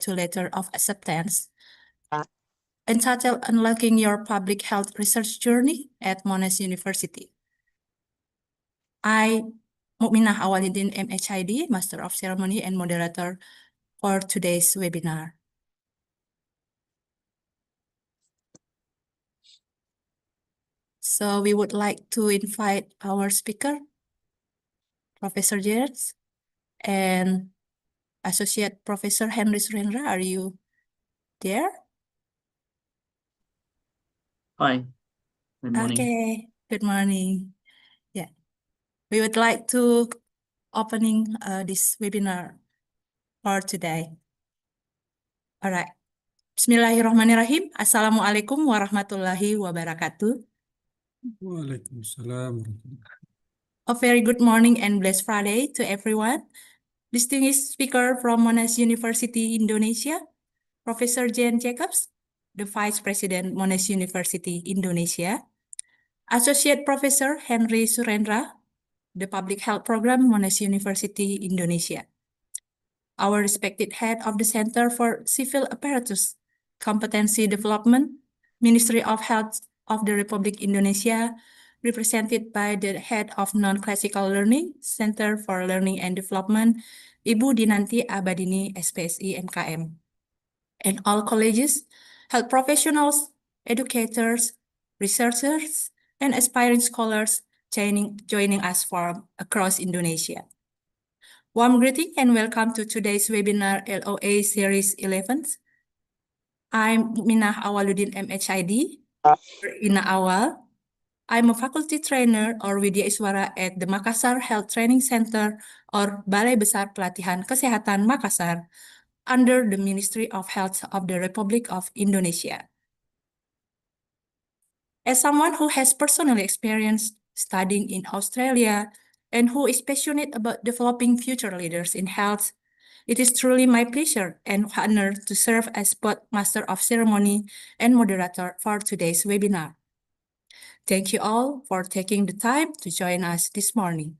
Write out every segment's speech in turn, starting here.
to letter of acceptance entitled Unlocking Your Public Health Research Journey at Monash University. I, Mukminah Awaludin, MHID, Master of Ceremony and Moderator for today's webinar. So we would like to invite our speaker, Professor James, and Associate Professor Henry Surendra. Are you there? Hi, good morning. Okay, good morning. Yeah, we would like to opening this webinar for today. All right. Bismillahirrahmanirrahim. Assalamualaikum warahmatullahi wabarakatuh. Waalaikumsalam. A very good morning and blessed Friday to everyone. Distinguished speaker from Monash University, Indonesia, Professor Jane Jacobs, the Vice President, Monash University, Indonesia, Associate Professor Henry Surendra, the Public Health Program, Monash University, Indonesia, our respected head of the Center for Civil Apparatus Competency Development, Ministry of Health of the Republic Indonesia, represented by the head of Non-Classical Learning, Center for Learning and Development, Ibu Dinanti Abadini, SPSI MKM, and all colleges, health professionals, educators, researchers, and aspiring scholars joining us from across Indonesia. Warm greeting and welcome to today's Webinar LoA Series 11. I'm Minah Awaludin, MHID, Ina Awal. I'm a faculty trainer or Widya Iswara at the Makassar Health Training Center or Balai Besar Pelatihan Kesehatan Makassar under the Ministry of Health of the Republic of Indonesia. As someone who has personally experienced studying in Australia and who is passionate about developing future leaders in health, it is truly my pleasure and honor to serve as both Master of Ceremony and Moderator for today's webinar. Thank you all for taking the time to join us this morning.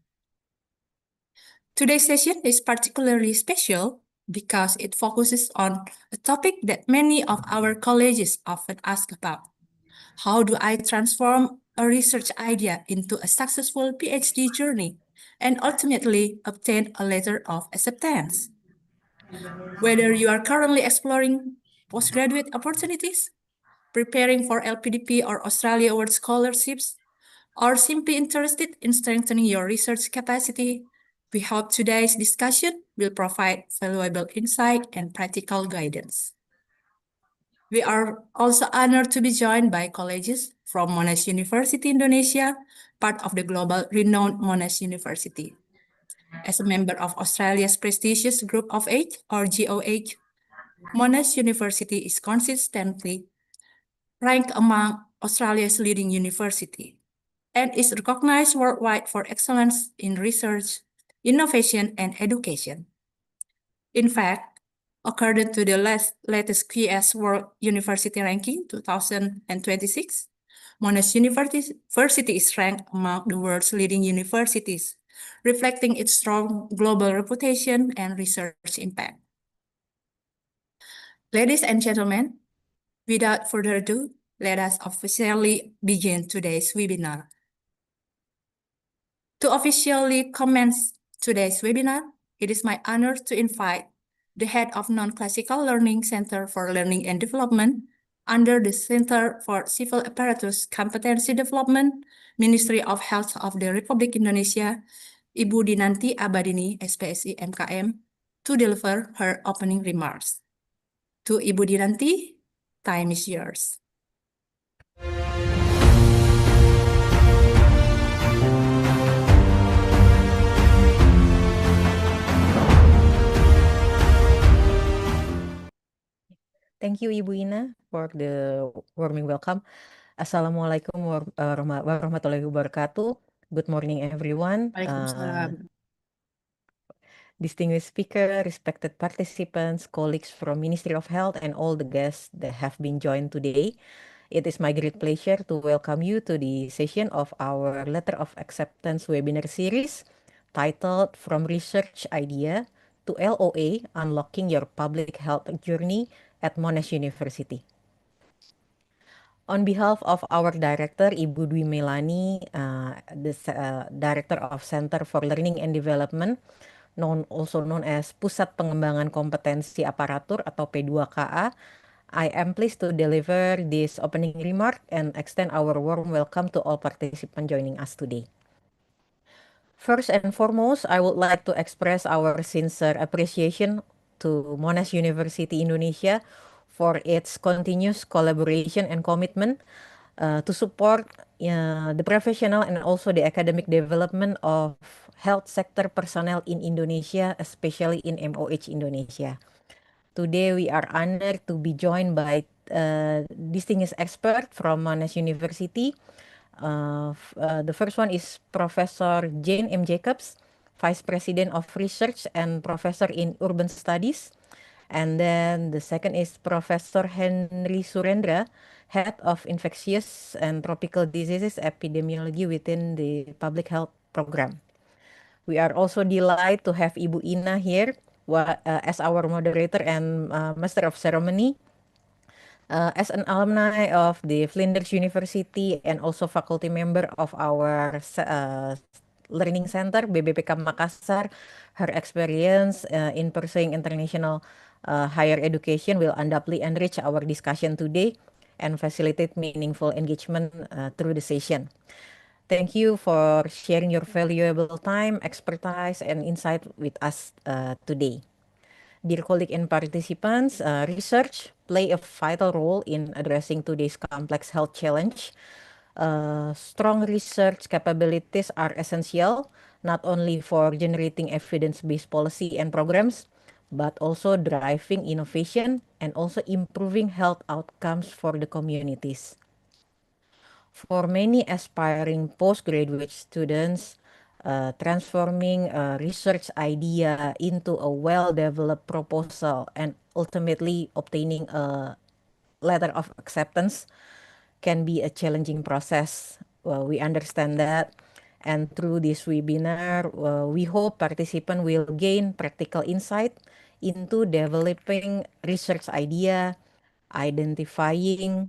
Today's session is particularly special because it focuses on a topic that many of our colleges often ask about. How do I transform a research idea into a successful PhD journey and ultimately obtain a letter of acceptance? Whether you are currently exploring postgraduate opportunities, preparing for LPDP or Australia Award scholarships, or simply interested in strengthening your research capacity, we hope today's discussion will provide valuable insight and practical guidance. We are also honored to be joined by colleges from Monash University, Indonesia, part of the global renowned Monash University. As a member of Australia's prestigious Group of Eight, or GOH, Monash University is consistently ranked among Australia's leading universities and is recognized worldwide for excellence in research, innovation, and education. In fact, according to the latest QS World University Ranking 2026, Monash University is ranked among the world's leading universities, reflecting its strong global reputation and research impact. Ladies and gentlemen, without further ado, let us officially begin today's webinar. To officially commence today's webinar, it is my honor to invite the head of Non-Classical Learning Center for Learning and Development under the Center for Civil Apparatus Competency Development, Ministry of Health of the Republic Indonesia, Ibu Dinanti Abadini, SPSI MKM, to deliver her opening remarks. To Ibu Dinanti, time is yours. Thank you, Ibu Ina, for the warming welcome. Assalamualaikum warahmatullahi wabarakatuh. Good morning, everyone. Waalaikumsalam. Distinguished speaker, respected participants, colleagues from Ministry of Health, and all the guests that have been joined today. It is my great pleasure to welcome you to the session of our Letter of Acceptance webinar series titled From Research Idea to LoA, Unlocking Your Public Health Journey at Monash University. On behalf of our director, Ibu Dwi Melani, the director of Center for Learning and Development, also known as Pusat Pengembangan Kompetensi Aparatur atau P2KA, I am pleased to deliver this opening remark and extend our warm welcome to all participants joining us today. First and foremost, I would like to express our sincere appreciation to Monash University Indonesia for its continuous collaboration and commitment to support the professional and also the academic development of health sector personnel in Indonesia, especially in MOH Indonesia. Today, we are honored to be joined by distinguished experts from Monash University. The first one is Professor Jane M. Jacobs, Vice President of Research and Professor in Urban Studies. And then the second is Professor Henry Surendra, Head of Infectious and Tropical Diseases Epidemiology within the Public Health Program. We are also delighted to have Ibu Ina here as our moderator and Master of Ceremony. As an alumni of the Flinders University and also faculty member of our Learning Center, BBPK Makassar, her experience in pursuing international higher education will undoubtedly enrich our discussion today and facilitate meaningful engagement through the session. Thank you for sharing your valuable time, expertise, and insight with us today. Dear colleagues and participants, research play a vital role in addressing today's complex health challenge. Strong research capabilities are essential, not only for generating evidence-based policy and programs, but also driving innovation and also improving health outcomes for the communities. For many aspiring postgraduate students, transforming a research idea into a well-developed proposal and ultimately obtaining a letter of acceptance can be a challenging process. We understand that. And through this webinar, we hope participants will gain practical insight into developing research idea, identifying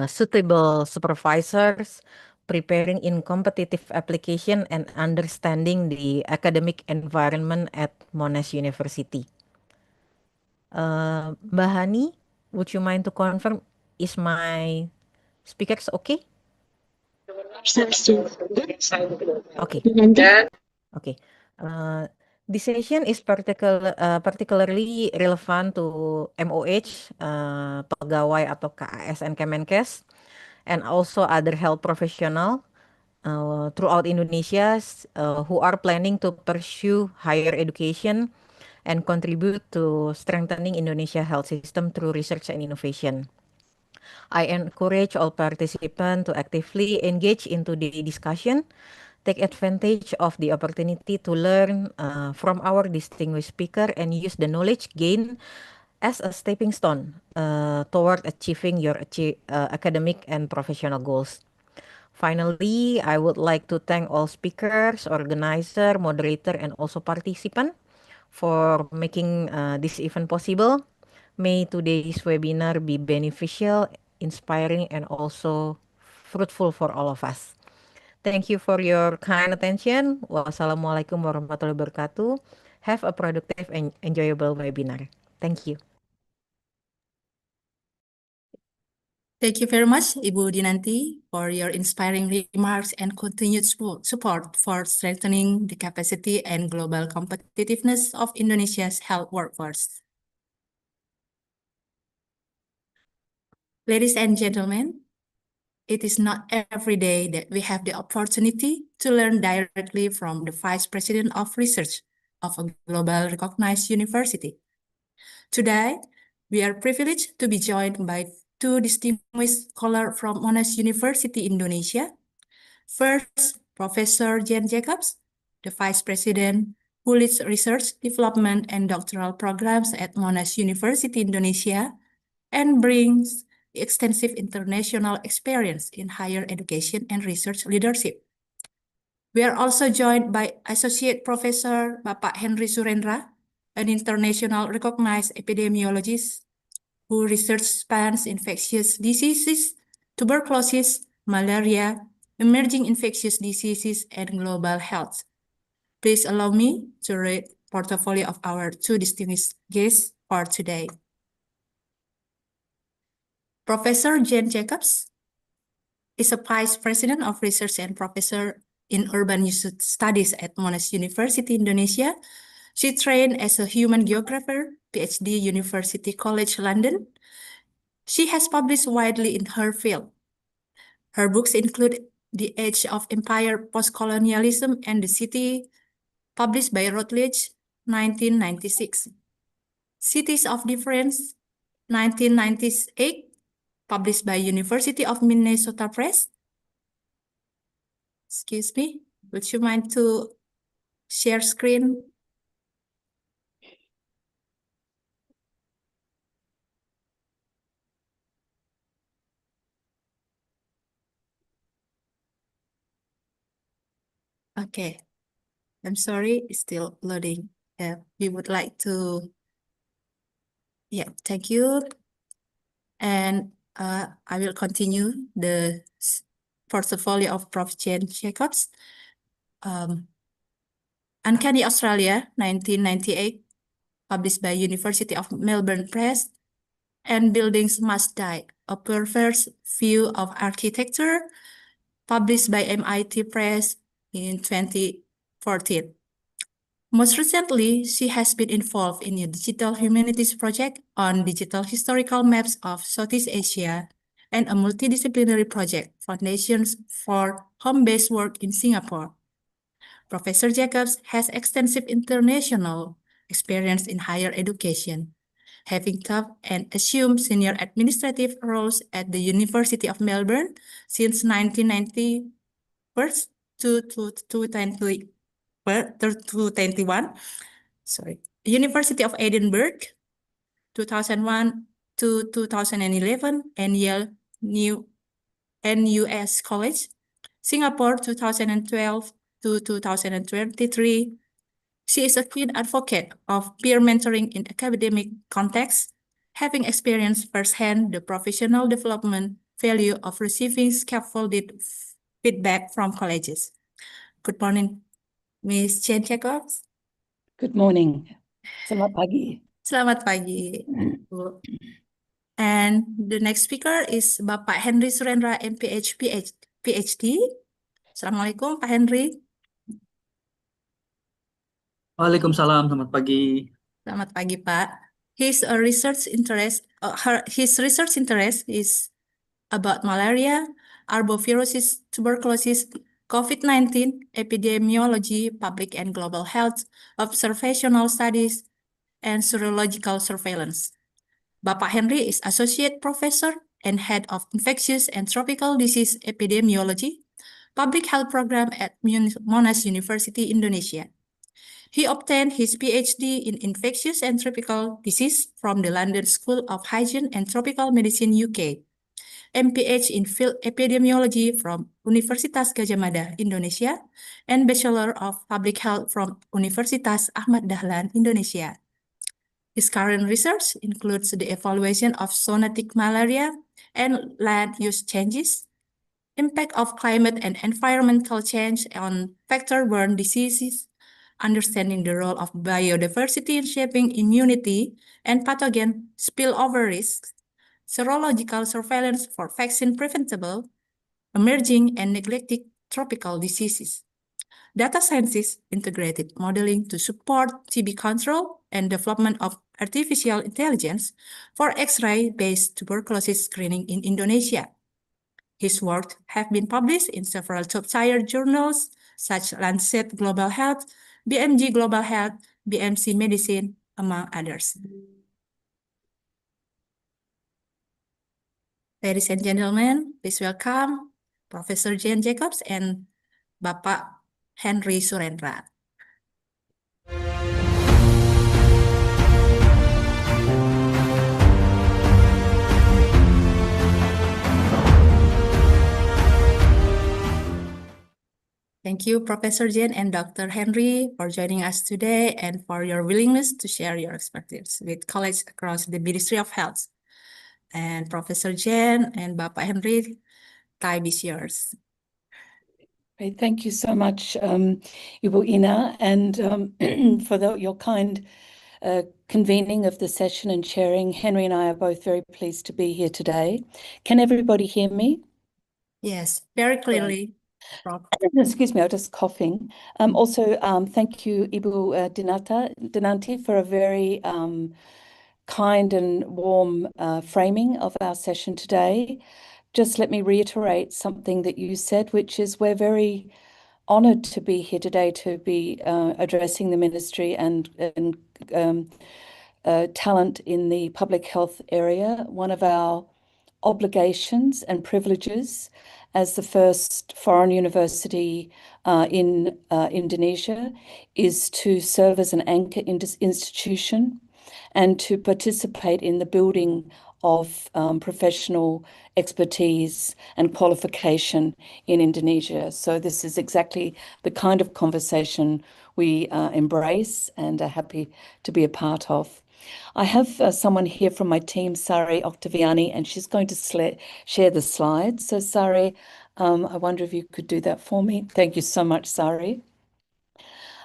suitable supervisors, preparing in competitive application, and understanding the academic environment at Monash University. Mbak Hani, would you mind to confirm, is my speakers okay? Okay. Okay. This session is particularly relevant to MOH, pegawai atau KASN Kemenkes, and also other health professional throughout Indonesia who are planning to pursue higher education and contribute to strengthening Indonesia health system through research and innovation. I encourage all participants to actively engage into the discussion, take advantage of the opportunity to learn from our distinguished speaker and use the knowledge gained as a stepping stone toward achieving your academic and professional goals. Finally, I would like to thank all speakers, organizer, moderator, and also participant for making this event possible. May today's webinar be beneficial, inspiring, and also fruitful for all of us. Thank you for your kind attention. Wassalamualaikum warahmatullahi wabarakatuh. Have a productive and enjoyable webinar. Thank you. Thank you very much, Ibu Dinanti, for your inspiring remarks and continued support for strengthening the capacity and global competitiveness of Indonesia's health workforce. Ladies and gentlemen, it is not every day that we have the opportunity to learn directly from the Vice President of Research of a global recognized university. Today, we are privileged to be joined by two distinguished scholars from Monash University, Indonesia. First, Professor Jane Jacobs, the Vice President who leads research, development, and doctoral programs at Monash University, Indonesia, and brings extensive international experience in higher education and research leadership. We are also joined by Associate Professor Bapak Henry Surendra, an international recognized epidemiologist who research spans infectious diseases, tuberculosis, malaria, emerging infectious diseases, and global health. Please allow me to read portfolio of our two distinguished guests for today. Professor Jane Jacobs is a Vice President of Research and Professor in Urban Studies at Monash University, Indonesia. She trained as a human geographer, PhD, University College London. She has published widely in her field. Her books include The Age of Empire, Postcolonialism, and the City, published by Routledge, 1996. Cities of Difference, 1998, published by University of Minnesota Press. Excuse me, would you mind to share screen? Okay, I'm sorry, it's still loading. We would like to, thank you. And I will continue the portfolio of Prof. Jane Jacobs. Uncanny Australia, 1998, published by University of Melbourne Press, and Buildings Must Die, a perverse view of architecture, published by MIT Press in 2014. Most recently, she has been involved in a digital humanities project on digital historical maps of Southeast Asia and a multidisciplinary project, Foundations for Home-Based Work in Singapore. Professor Jacobs has extensive international experience in higher education, having taught and assumed senior administrative roles at the University of Melbourne since 1991 to 2021. University of Edinburgh, 2001 to 2011, and Yale NUS College, Singapore, 2012 to 2023. She is a keen advocate of peer mentoring in academic contexts, having experienced firsthand the professional development value of receiving scaffolded feedback from colleges. Good morning, Ms. Jane Jacobs. Good morning. Selamat pagi. Selamat pagi, Bu. And the next speaker is Bapak Henry Surendra, MPH, PhD. Assalamualaikum, Pak Henry. Waalaikumsalam, selamat pagi. Selamat pagi, Pak. His research interest is about malaria, arboviruses, tuberculosis, COVID-19, epidemiology, public and global health, observational studies, and serological surveillance. Bapak Henry is Associate Professor and Head of Infectious and Tropical Disease Epidemiology, Public Health Program at Monash University, Indonesia. He obtained his PhD in Infectious and Tropical Disease from the London School of Hygiene and Tropical Medicine, UK, MPH in Field Epidemiology from Universitas Gadjah Mada, Indonesia, and Bachelor of Public Health from Universitas Ahmad Dahlan, Indonesia. His current research includes the evaluation of zoonotic malaria and land use changes, impact of climate and environmental change on vector-borne diseases, understanding the role of biodiversity in shaping immunity and pathogen spillover risks, serological surveillance for vaccine-preventable, emerging and neglected tropical diseases, data sciences integrated modeling to support TB control and development of artificial intelligence for X-ray-based tuberculosis screening in Indonesia. His work have been published in several top-tier journals such as Lancet Global Health, BMG Global Health, BMC Medicine, among others. Ladies and gentlemen, please welcome Professor Jane Jacobs and Bapak Henry Surendra. Thank you, Professor Jen and Dr. Henry, for joining us today and for your willingness to share your expertise with colleagues across the Ministry of Health. And Professor Jen and Bapak Henry, time is yours. Great. Thank you so much, Ibu Ina, and for your kind convening of the session and sharing. Henry and I are both very pleased to be here today. Can everybody hear me? Yes, very clearly. Prof. Excuse me, I'm just coughing. Also, thank you, Ibu Dinanti, for a very kind and warm framing of our session today. Just let me reiterate something that you said, which is we're very honoured to be here today to be addressing the ministry and talent in the public health area. One of our obligations and privileges as the first foreign university in Indonesia is to serve as an anchor institution and to participate in the building of professional expertise and qualification in Indonesia. So this is exactly the kind of conversation we embrace and are happy to be a part of. I have someone here from my team, Sari Octaviani, and she's going to share the slides. So Sari, I wonder if you could do that for me. Thank you so much, Sari.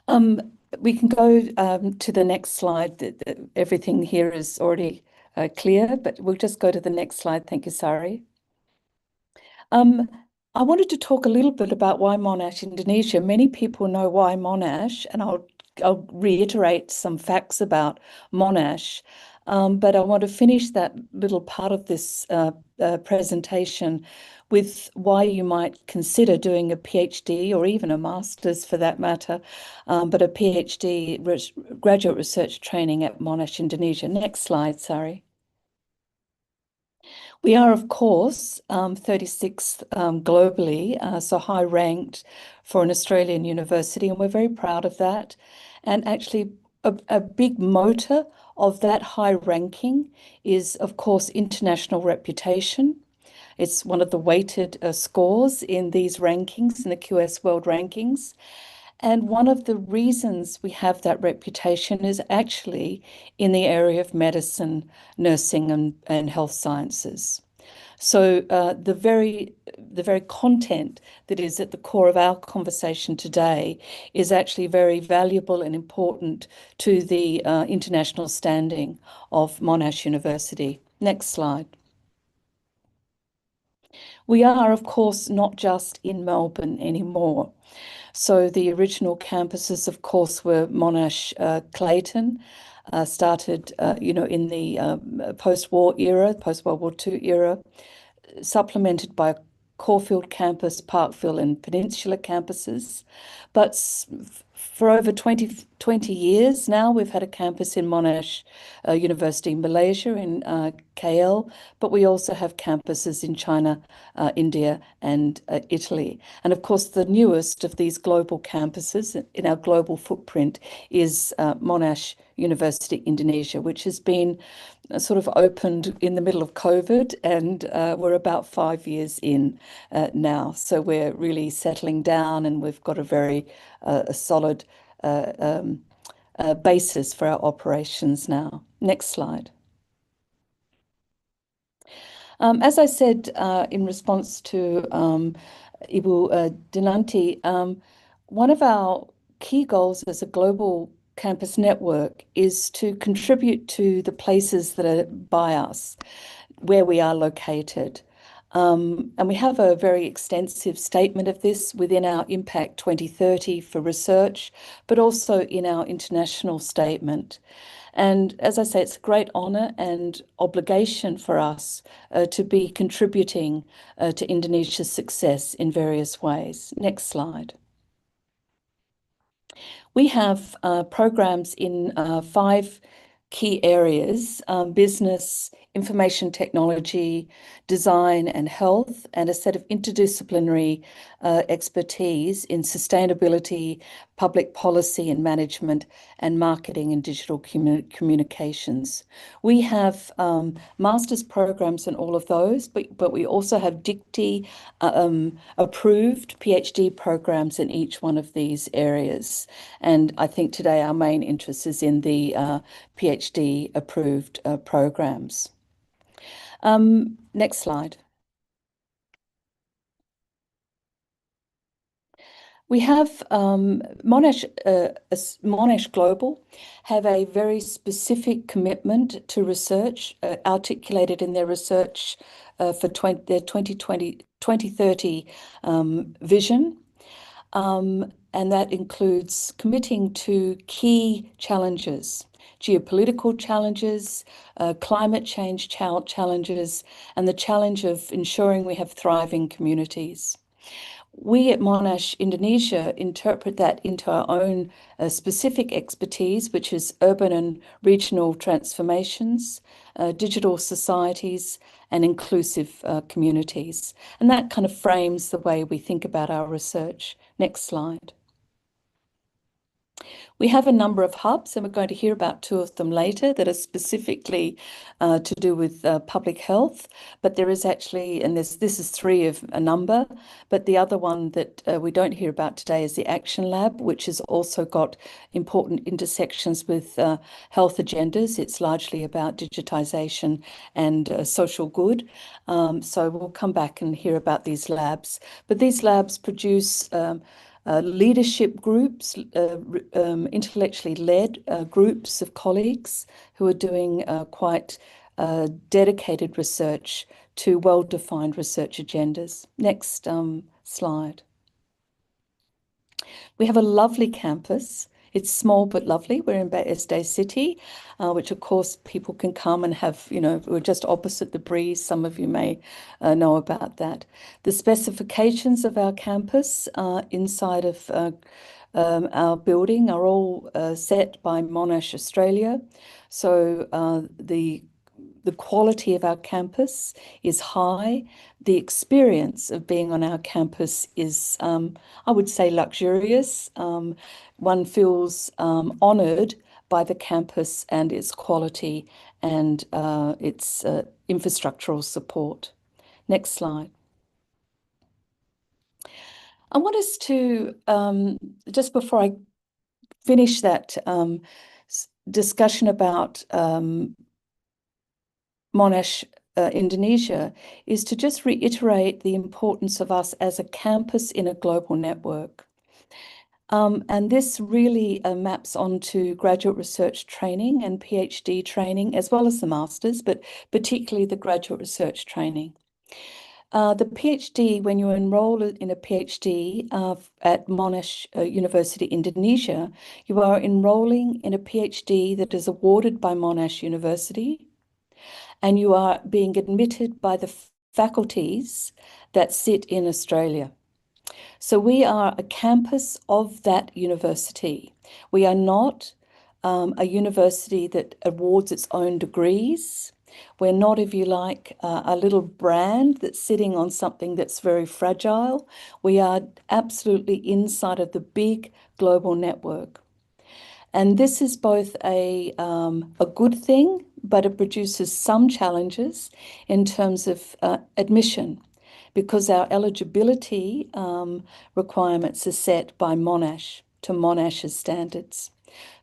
We can go to the next slide. Everything here is already clear, but we'll just go to the next slide. Thank you, Sari. I wanted to talk a little bit about why Monash Indonesia. Many people know why Monash, and I'll reiterate some facts about Monash, but I want to finish that little part of this presentation with why you might consider doing a PhD or even a master's for that matter, but a PhD graduate research training at Monash Indonesia. Next slide, sorry. We are, of course, 36th globally, so high ranked for an Australian university, and we're very proud of that. And actually, a big motor of that high ranking is, of course, international reputation. It's one of the weighted scores in these rankings, in the QS World Rankings. And one of the reasons we have that reputation is actually in the area of medicine, nursing, and health sciences. So the very content that is at the core of our conversation today is actually very valuable and important to the international standing of Monash University. Next slide. We are, of course, not just in Melbourne anymore. So the original campuses, of course, were Monash Clayton, started, in the post-war era, post-World War II era, supplemented by Caulfield campus, Parkville and Peninsula campuses. But for over 20 years now, we've had a campus in Monash University, Malaysia, in KL, but we also have campuses in China, India, and Italy. And of course, the newest of these global campuses in our global footprint is Monash University, Indonesia, which has been sort of opened in the middle of COVID, and we're about 5 years in now. So we're really settling down, and we've got a very solid basis for our operations now. Next slide. As I said in response to Ibu Dinanti, one of our key goals as a global campus network is to contribute to the places that are by us, where we are located. And we have a very extensive statement of this within our Impact 2030 for research, but also in our international statement. And as I say, it's a great honour and obligation for us to be contributing to Indonesia's success in various ways. Next slide. We have programs in 5 key areas: business, information technology, design and health, and a set of interdisciplinary expertise in sustainability, public policy and management, and marketing and digital communications. We have master's programs in all of those, but we also have DICTE approved PhD programs in each one of these areas. And I think today our main interest is in the PhD approved programs. Next slide. We have Monash Global have a very specific commitment to research articulated in their research for their 2030 vision. And that includes committing to key challenges, geopolitical challenges, climate change challenges, and the challenge of ensuring we have thriving communities. We at Monash Indonesia interpret that into our own specific expertise, which is urban and regional transformations, digital societies, and inclusive communities. And that kind of frames the way we think about our research. Next slide. We have a number of hubs, and we're going to hear about two of them later that are specifically to do with public health. But there is actually, and this is three of a number, but the other one that we don't hear about today is the Action Lab, which has also got important intersections with health agendas. It's largely about digitization and social good. So we'll come back and hear about these labs. But these labs produce leadership groups, intellectually led groups of colleagues who are doing quite dedicated research to well-defined research agendas. Next slide. We have a lovely campus. It's small but lovely. We're in Bay City, which of course people can come and have, we're just opposite the breeze. Some of you may know about that. The specifications of our campus inside of our building are all set by Monash Australia. So the quality of our campus is high. The experience of being on our campus is, I would say, luxurious. One feels honoured by the campus and its quality and its infrastructural support. Next slide. I want us to, just before I finish that discussion about Monash Indonesia, is to just reiterate the importance of us as a campus in a global network. And this really maps onto graduate research training and PhD training, as well as the masters, but particularly the graduate research training. The PhD, when you enroll in a PhD at Monash University, Indonesia, you are enrolling in a PhD that is awarded by Monash University, and you are being admitted by the faculties that sit in Australia. So we are a campus of that university. We are not a university that awards its own degrees. We're not, if you like, a little brand that's sitting on something that's very fragile. We are absolutely inside of the big global network. And this is both a good thing, but it produces some challenges in terms of admission, because our eligibility requirements are set by Monash to Monash's standards.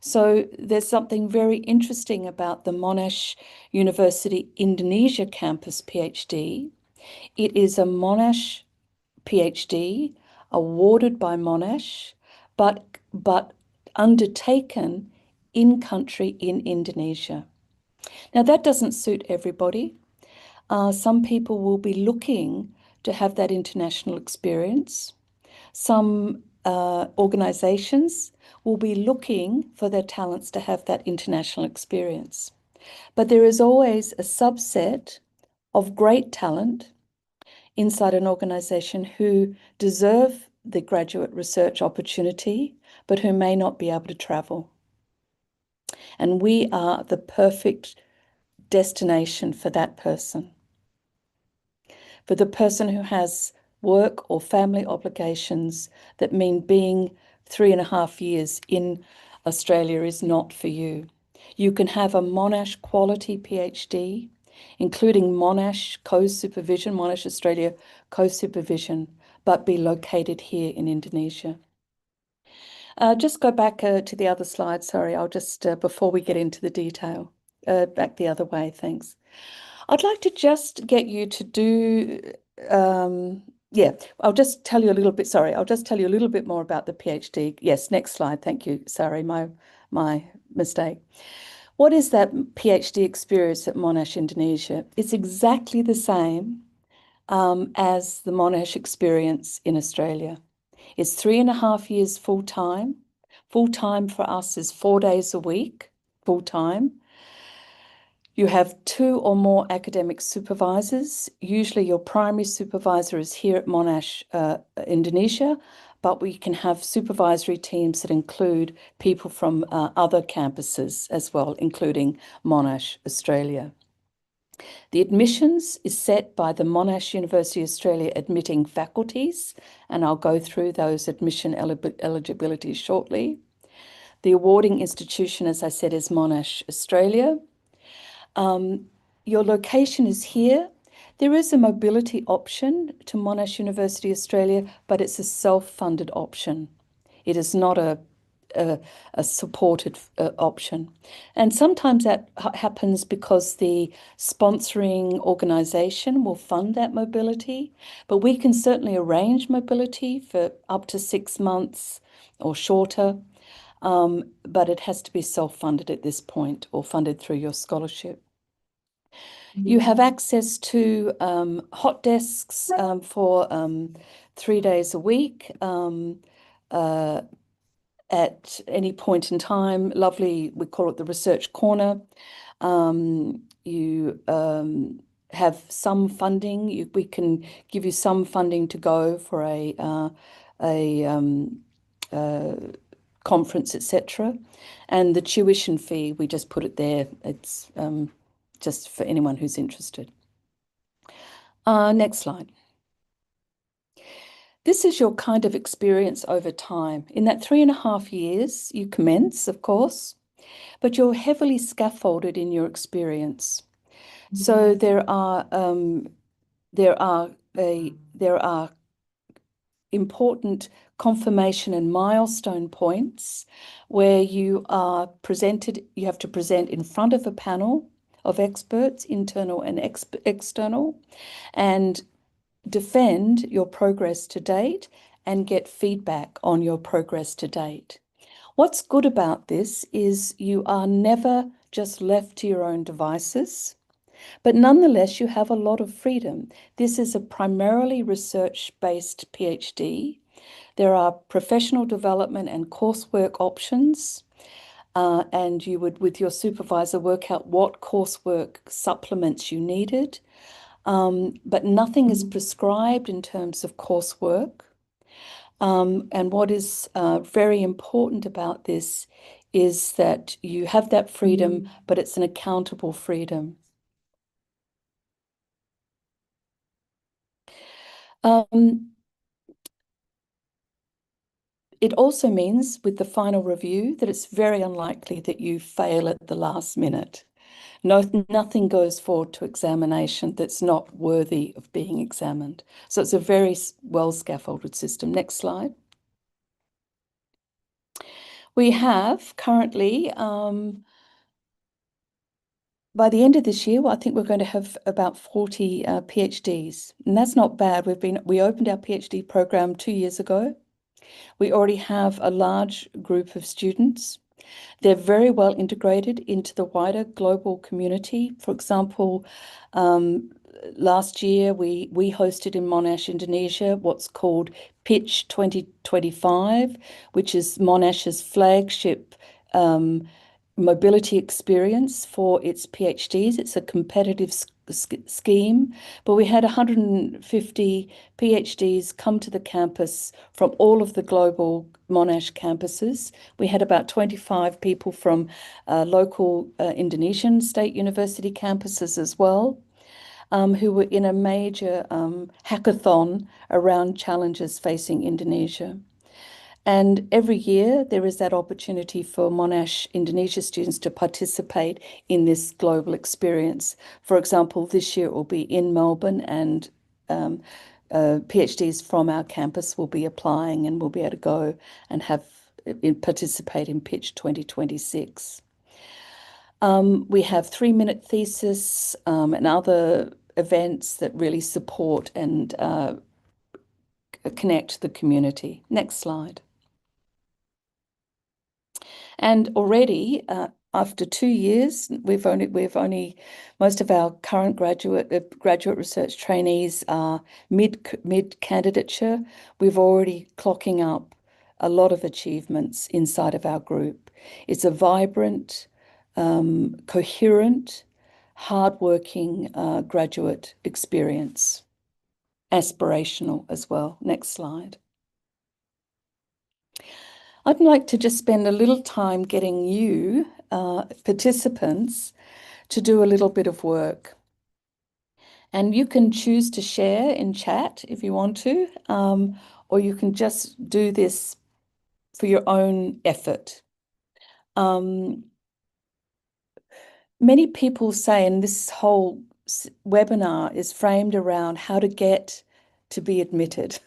So there's something very interesting about the Monash University Indonesia campus PhD. It is a Monash PhD awarded by Monash, but undertaken in country in Indonesia. Now that doesn't suit everybody. Some people will be looking to have that international experience. Some organizations will be looking for their talents to have that international experience. But there is always a subset of great talent inside an organization who deserve the graduate research opportunity, but who may not be able to travel. And we are the perfect destination for that person. For the person who has work or family obligations that mean being 3.5 years in Australia is not for you. You can have a Monash quality PhD, including Monash co-supervision, Monash Australia co-supervision, but be located here in Indonesia. Just go back to the other slide, sorry, I'll just, before we get into the detail, back the other way, thanks. I'd like to just get you to do, I'll just tell you a little bit, sorry, I'll just tell you a little bit more about the PhD. Yes, next slide, thank you, sorry, my mistake. What is that PhD experience at Monash Indonesia? It's exactly the same as the Monash experience in Australia. It's 3.5 years full-time. Full-time for us is 4 days a week, full-time. You have 2 or more academic supervisors. Usually your primary supervisor is here at Monash Indonesia, but we can have supervisory teams that include people from other campuses as well, including Monash Australia. The admissions is set by the Monash University Australia admitting faculties, and I'll go through those admission eligibilities shortly. The awarding institution, as I said, is Monash Australia. Your location is here. There is a mobility option to Monash University Australia, but it's a self-funded option. It is not a supported option. And sometimes that happens because the sponsoring organisation will fund that mobility, but we can certainly arrange mobility for up to 6 months or shorter, but it has to be self-funded at this point or funded through your scholarship. You have access to hot desks for 3 days a week at any point in time. Lovely, we call it the research corner. You have some funding. We can give you some funding to go for a conference, etc. And the tuition fee, we just put it there. It's just for anyone who's interested. Next slide. This is your kind of experience over time. In that 3.5 years, you commence, of course, but you're heavily scaffolded in your experience. So there are important confirmation and milestone points where you are presented. You have to present in front of a panel of experts, internal and external, and defend your progress to date and get feedback on your progress to date. What's good about this is you are never just left to your own devices, but nonetheless you have a lot of freedom. This is a primarily research-based PhD. There are professional development and coursework options, and you would, with your supervisor, work out what coursework supplements you needed. But nothing is prescribed in terms of coursework. And what is very important about this is that you have that freedom, but it's an accountable freedom. It also means with the final review that it's very unlikely that you fail at the last minute. Nothing goes forward to examination that's not worthy of being examined. So it's a very well scaffolded system. Next slide. We have currently, by the end of this year, I think we're going to have about 40 PhDs, and that's not bad. We opened our PhD program 2 years ago. We already have a large group of students. They're very well integrated into the wider global community. For example, last year we hosted in Monash, Indonesia, what's called Pitch 2025, which is Monash's flagship mobility experience for its PhDs. It's a competitive scheme, but we had 150 PhDs come to the campus from all of the global Monash campuses. We had about 25 people from local Indonesian state university campuses as well, who were in a major hackathon around challenges facing Indonesia. And every year there is that opportunity for Monash Indonesia students to participate in this global experience. For example, this year it will be in Melbourne, and PhDs from our campus will be applying and will be able to go and participate in Pitch 2026. We have 3-minute thesis and other events that really support and connect the community. Next slide. And already, after 2 years, we've only most of our current graduate research trainees are mid candidature. We've already clocking up a lot of achievements inside of our group. It's a vibrant, coherent, hardworking graduate experience, aspirational as well. Next slide. I'd like to just spend a little time getting you, participants, to do a little bit of work. And you can choose to share in chat if you want to, or you can just do this for your own effort. Many people say, and this whole webinar is framed around how to get to be admitted.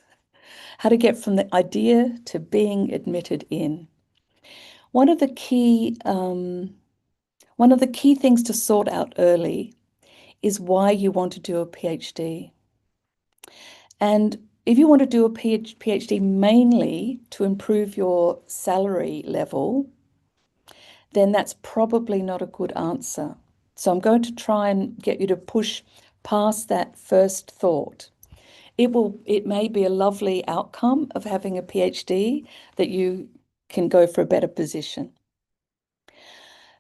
How to get from the idea to being admitted in. One of the key things to sort out early is why you want to do a PhD. And if you want to do a PhD mainly to improve your salary level, then that's probably not a good answer. So I'm going to try and get you to push past that first thought. It may be a lovely outcome of having a PhD that you can go for a better position.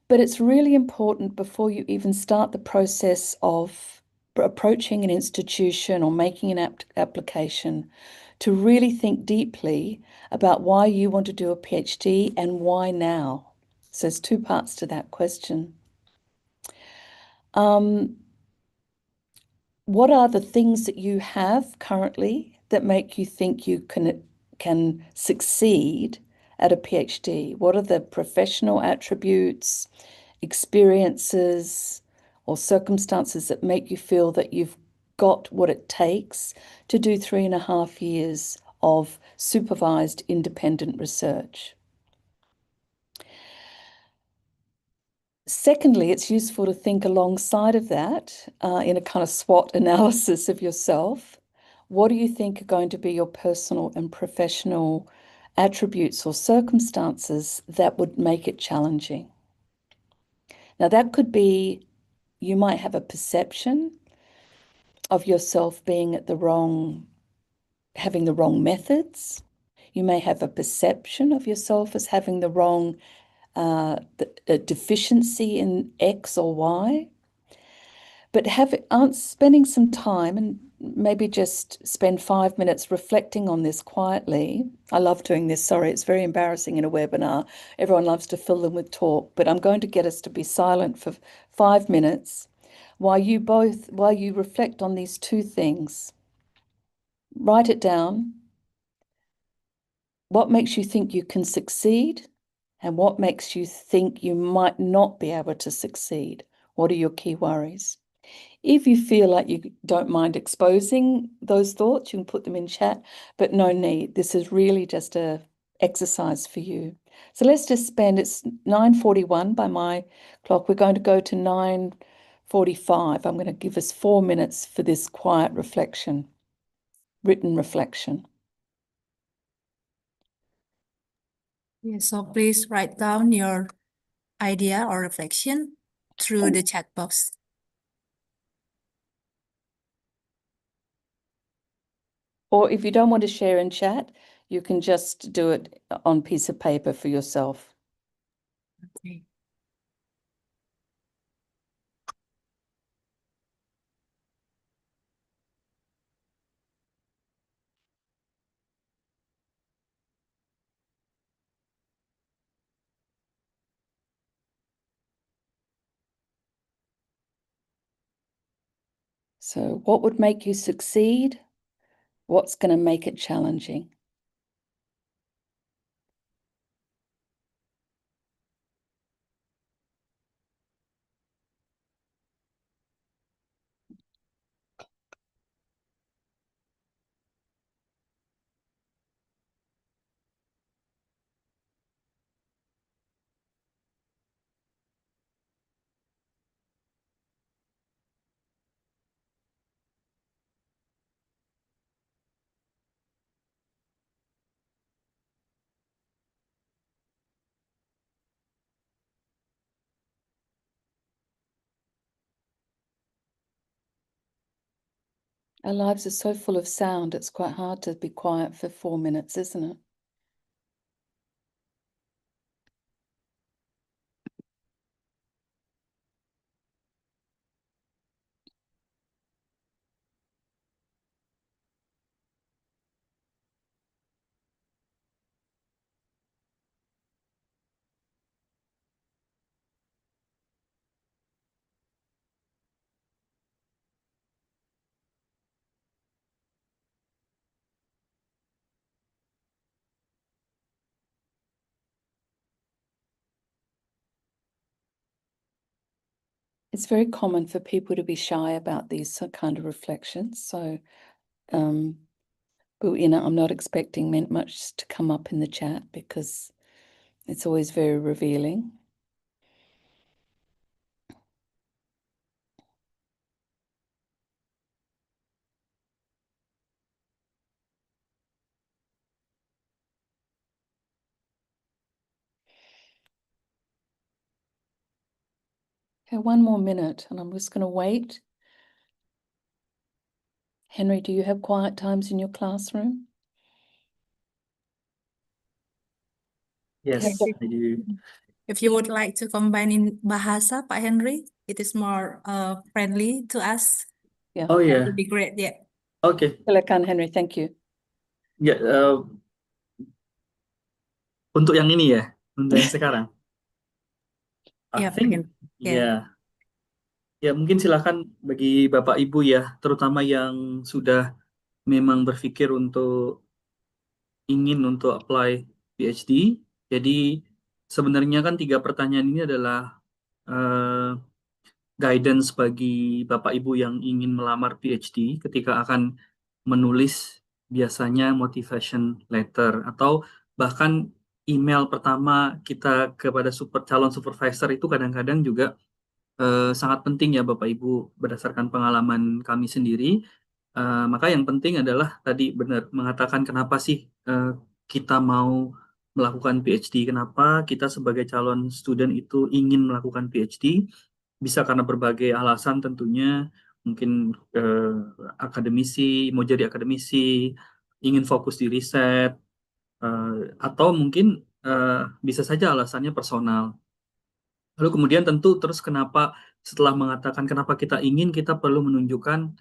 But it's really important before you even start the process of approaching an institution or making an application to really think deeply about why you want to do a PhD and why now. So there's 2 parts to that question. What are the things that you have currently that make you think you can succeed at a PhD? What are the professional attributes, experiences, or circumstances that make you feel that you've got what it takes to do 3.5 years of supervised independent research? Secondly, it's useful to think alongside of that in a kind of SWOT analysis of yourself. What do you think are going to be your personal and professional attributes or circumstances that would make it challenging? Now, that could be, you might have a perception of yourself being at having the wrong methods. You may have a perception of yourself as having the wrong deficiency in X or Y. But spending some time, and maybe just spend 5 minutes reflecting on this quietly. I love doing this. Sorry, it's very embarrassing in a webinar. Everyone loves to fill them with talk, but I'm going to get us to be silent for 5 minutes while you reflect on these 2 things. Write it down. What makes you think you can succeed? And what makes you think you might not be able to succeed? What are your key worries? If you feel like you don't mind exposing those thoughts, you can put them in chat, but no need. This is really just an exercise for you. So let's just it's 9:41 by my clock. We're going to go to 9:45. I'm going to give us 4 minutes for this quiet reflection, written reflection. Yeah, so please write down your idea or reflection through the chat box. Or if you don't want to share in chat, you can just do it on a piece of paper for yourself. Okay. So what would make you succeed? What's going to make it challenging? Our lives are so full of sound, it's quite hard to be quiet for 4 minutes, isn't it? It's very common for people to be shy about these kind of reflections. So, but, I'm not expecting much to come up in the chat because it's always very revealing. Okay, 1 more minute and I'm just going to wait. Henry, do you have quiet times in your classroom? Yes, Yes. I do. If you would like to combine in bahasa, Pak Henry, it is more friendly to us. Yeah. Oh That ya, would be great. Yeah. oke. Silakan, Henry. Thank you. Ya, untuk yang ini ya, untuk yang sekarang. I Yeah, Pak think, Henry. Yeah. ya, ya mungkin silakan bagi Bapak Ibu ya, terutama yang sudah memang berpikir ingin untuk apply PhD. Jadi sebenarnya kan 3 pertanyaan ini adalah guidance bagi Bapak Ibu yang ingin melamar PhD ketika akan menulis biasanya motivation letter atau bahkan email pertama kita kepada calon supervisor itu kadang-kadang juga sangat penting ya Bapak Ibu berdasarkan pengalaman kami sendiri. Maka yang penting adalah tadi benar mengatakan kenapa sih kita mau melakukan PhD, kenapa kita sebagai calon student itu ingin melakukan PhD. Bisa karena berbagai alasan tentunya, mungkin akademisi, mau jadi akademisi, ingin fokus di riset, atau mungkin bisa saja alasannya personal. Lalu kemudian tentu terus kenapa setelah mengatakan kenapa kita ingin, kita perlu menunjukkan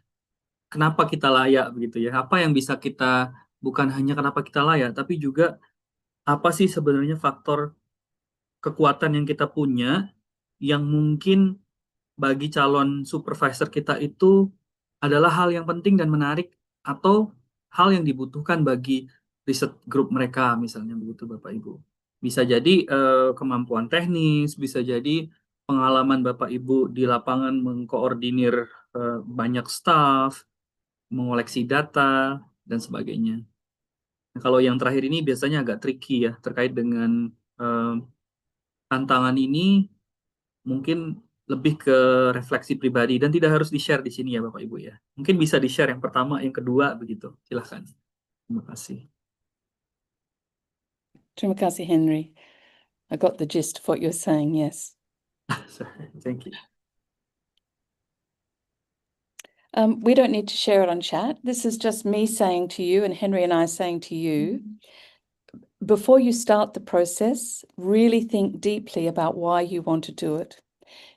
kenapa kita layak begitu ya. Apa yang bisa kita, bukan hanya kenapa kita layak, tapi juga apa sih sebenarnya faktor kekuatan yang kita punya yang mungkin bagi calon supervisor kita itu adalah hal yang penting dan menarik atau hal yang dibutuhkan bagi riset grup mereka misalnya begitu Bapak Ibu. Bisa jadi kemampuan teknis, bisa jadi pengalaman Bapak Ibu di lapangan mengkoordinir banyak staff, mengoleksi data dan sebagainya. Nah, kalau yang terakhir ini biasanya agak tricky ya terkait dengan tantangan ini mungkin lebih ke refleksi pribadi dan tidak harus di-share di sini ya Bapak Ibu ya. Mungkin bisa di-share yang pertama, yang kedua begitu. Silahkan. Terima kasih. Terima kasih, Henry. I got the gist of what you're saying, yes. Thank you. We don't need to share it on chat. This is just me saying to you and Henry and I saying to you, before you start the process, really think deeply about why you want to do it.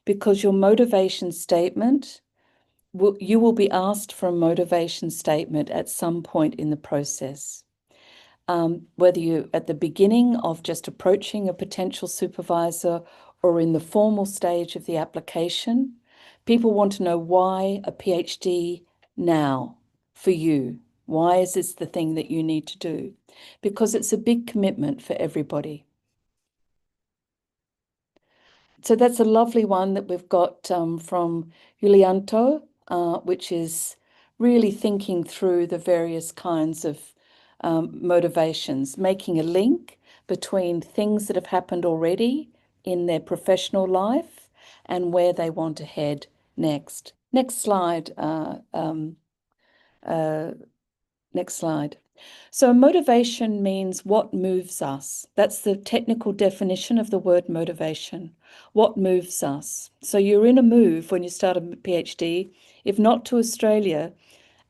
Because your motivation statement, you will be asked for a motivation statement at some point in the process. Whether you're at the beginning of just approaching a potential supervisor or in the formal stage of the application, People want to know why a PhD now for you. Why is this the thing that you need to do? Because it's a big commitment for everybody. So that's a lovely one that we've got from Yulianto, which is really thinking through the various kinds of motivations, making a link between things that have happened already in their professional life and where they want to head next. Next slide. Next slide. So motivation means what moves us. That's the technical definition of the word motivation. What moves us? So you're in a move when you start a PhD, if not to Australia,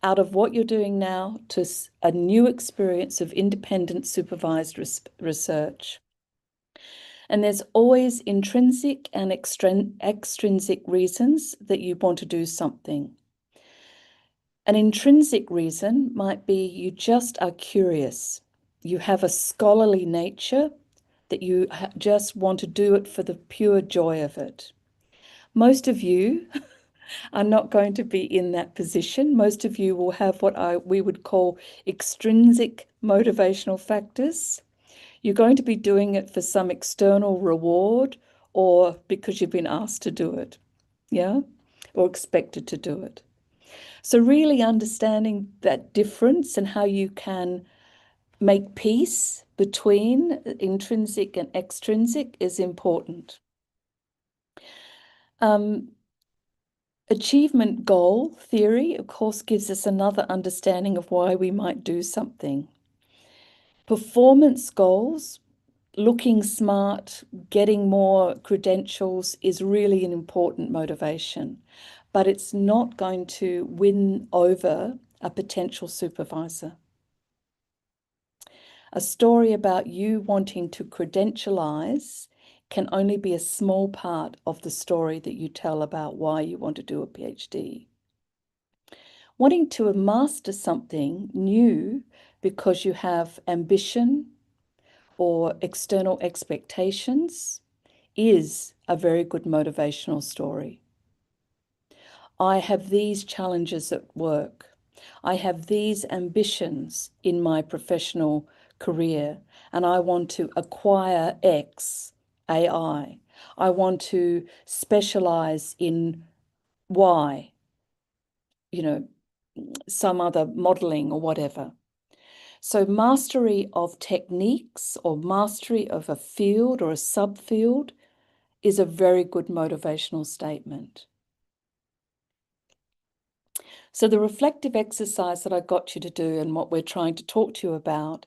out of what you're doing now to a new experience of independent supervised research. And there's always intrinsic and extrinsic reasons that you want to do something. An intrinsic reason might be you just are curious. You have a scholarly nature that you just want to do it for the pure joy of it. Most of you are not going to be in that position. Most of you will have what we would call extrinsic motivational factors. You're going to be doing it for some external reward or because you've been asked to do it, yeah, or expected to do it. So really understanding that difference and how you can make peace between intrinsic and extrinsic is important. Achievement goal theory, of course, gives us another understanding of why we might do something. Performance goals, looking smart, getting more credentials is really an important motivation, but it's not going to win over a potential supervisor. A story about you wanting to credentialize can only be a small part of the story that you tell about why you want to do a PhD. Wanting to master something new because you have ambition or external expectations is a very good motivational story. I have these challenges at work. I have these ambitions in my professional career, and I want to acquire X, AI. I want to specialize in Y, some other modeling or whatever. So mastery of techniques or mastery of a field or a subfield is a very good motivational statement. So the reflective exercise that I got you to do and what we're trying to talk to you about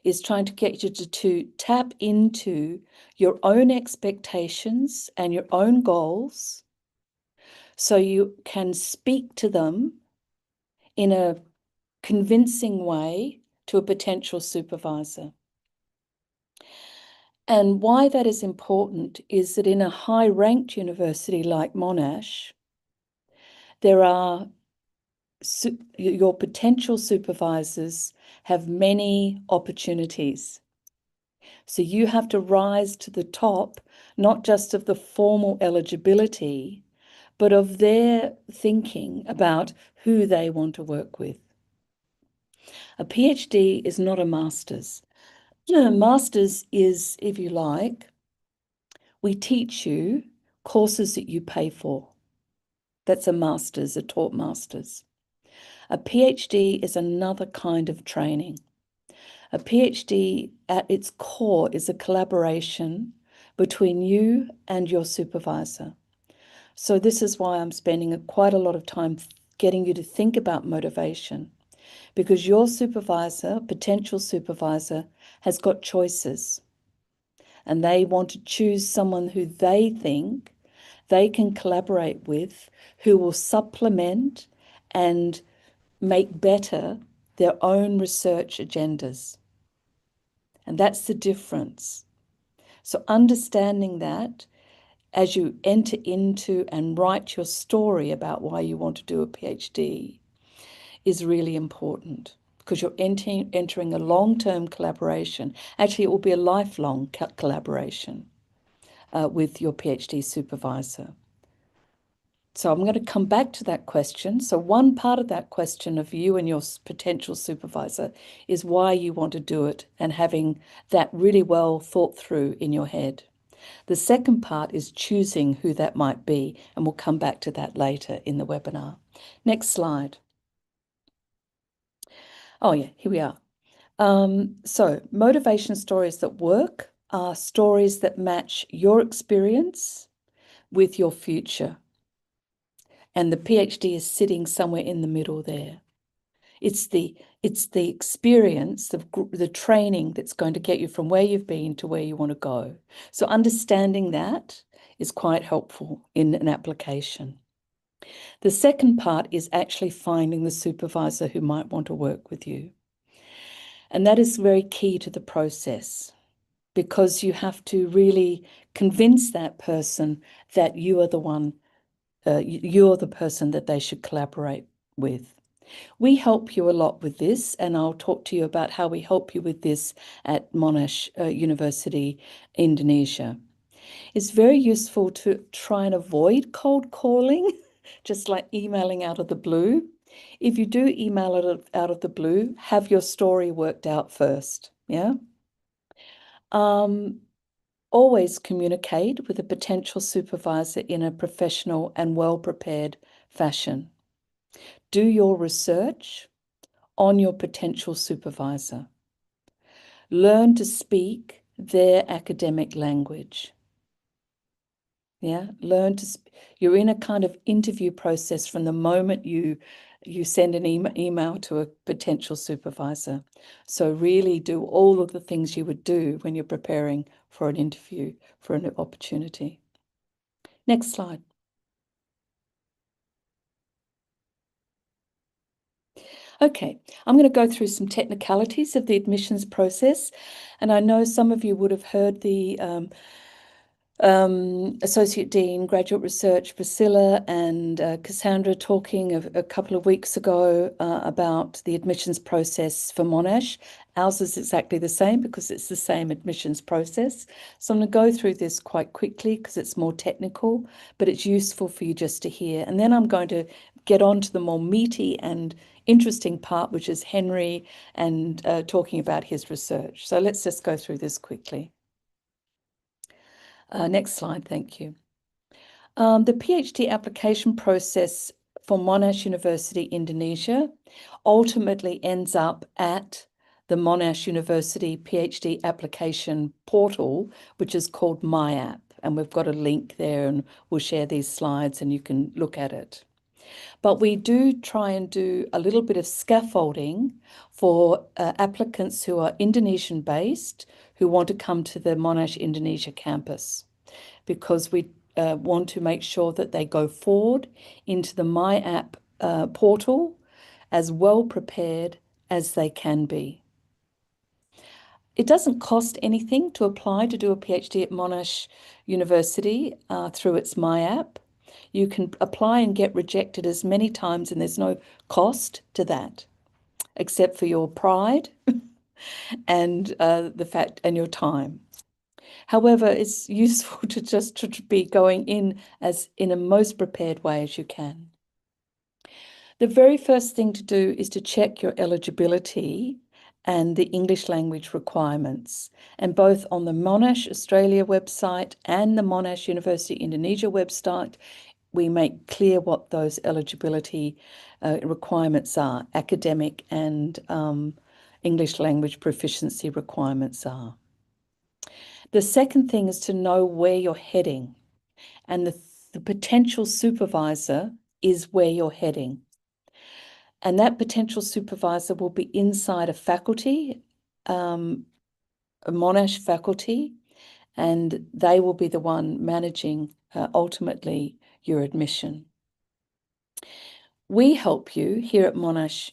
is trying to get you to tap into your own expectations and your own goals so you can speak to them in a convincing way to a potential supervisor. And why that is important is that in a high-ranked university like Monash, there are your potential supervisors have many opportunities. So you have to rise to the top, not just of the formal eligibility, but of their thinking about who they want to work with. A PhD is not a master's. A master's is, if you like, we teach you courses that you pay for. That's a master's, a taught master's. A PhD is another kind of training. A PhD at its core is a collaboration between you and your supervisor. So this is why I'm spending quite a lot of time getting you to think about motivation, because your supervisor, potential supervisor, has got choices, and they want to choose someone who they think they can collaborate with, who will supplement and make better their own research agendas. And that's the difference. So understanding that as you enter into and write your story about why you want to do a PhD is really important, because you're entering a long-term collaboration. Actually, it will be a lifelong collaboration with your PhD supervisor. So I'm going to come back to that question. So one part of that question of you and your potential supervisor is why you want to do it and having that really well thought through in your head. The second part is choosing who that might be, and we'll come back to that later in the webinar. Next slide. Oh yeah, here we are. So motivation stories that work are stories that match your experience with your future. And the PhD is sitting somewhere in the middle there. It's the experience, the training that's going to get you from where you've been to where you want to go. So understanding that is quite helpful in an application. The second part is actually finding the supervisor who might want to work with you. And that is very key to the process, because you have to really convince that person that you are the one, you're the person that they should collaborate with. We help you a lot with this, and I'll talk to you about how we help you with this at Monash University, Indonesia. It's very useful to try and avoid cold calling, just like emailing out of the blue. If you do email it out of the blue, have your story worked out first, yeah? Always communicate with a potential supervisor in a professional and well-prepared fashion. Do your research on your potential supervisor. Learn to speak their academic language. Yeah, you're in a kind of interview process from the moment you send an email to a potential supervisor. So really do all of the things you would do when you're preparing for an interview, for an opportunity. Next slide. Okay, I'm going to go through some technicalities of the admissions process. And I know some of you would have heard the Associate Dean, Graduate Research, Priscilla and Cassandra talking a couple of weeks ago about the admissions process for Monash. Ours is exactly the same because it's the same admissions process. So I'm going to go through this quite quickly because it's more technical, but it's useful for you just to hear. And then I'm going to get on to the more meaty and interesting part, which is Henry and talking about his research. So let's just go through this quickly. Next slide, thank you. The PhD application process for Monash University, Indonesia, ultimately ends up at the Monash University PhD application portal, which is called My App. And we've got a link there and we'll share these slides and you can look at it. But we do try and do a little bit of scaffolding for applicants who are Indonesian-based who want to come to the Monash Indonesia campus, because we want to make sure that they go forward into the My App portal as well prepared as they can be. It doesn't cost anything to apply to do a PhD at Monash University through its My App. You can apply and get rejected as many times, and there's no cost to that, except for your pride and the fact and your time. However, it's useful to be going in as in a most prepared way as you can. The very first thing to do is to check your eligibility and the English language requirements. And both on the Monash Australia website and the Monash University Indonesia website, we make clear what those eligibility requirements are, academic and English language proficiency requirements are. The second thing is to know where you're heading, and the potential supervisor is where you're heading. And that potential supervisor will be inside a faculty, a Monash faculty, and they will be the one managing ultimately your admission. We help you here at Monash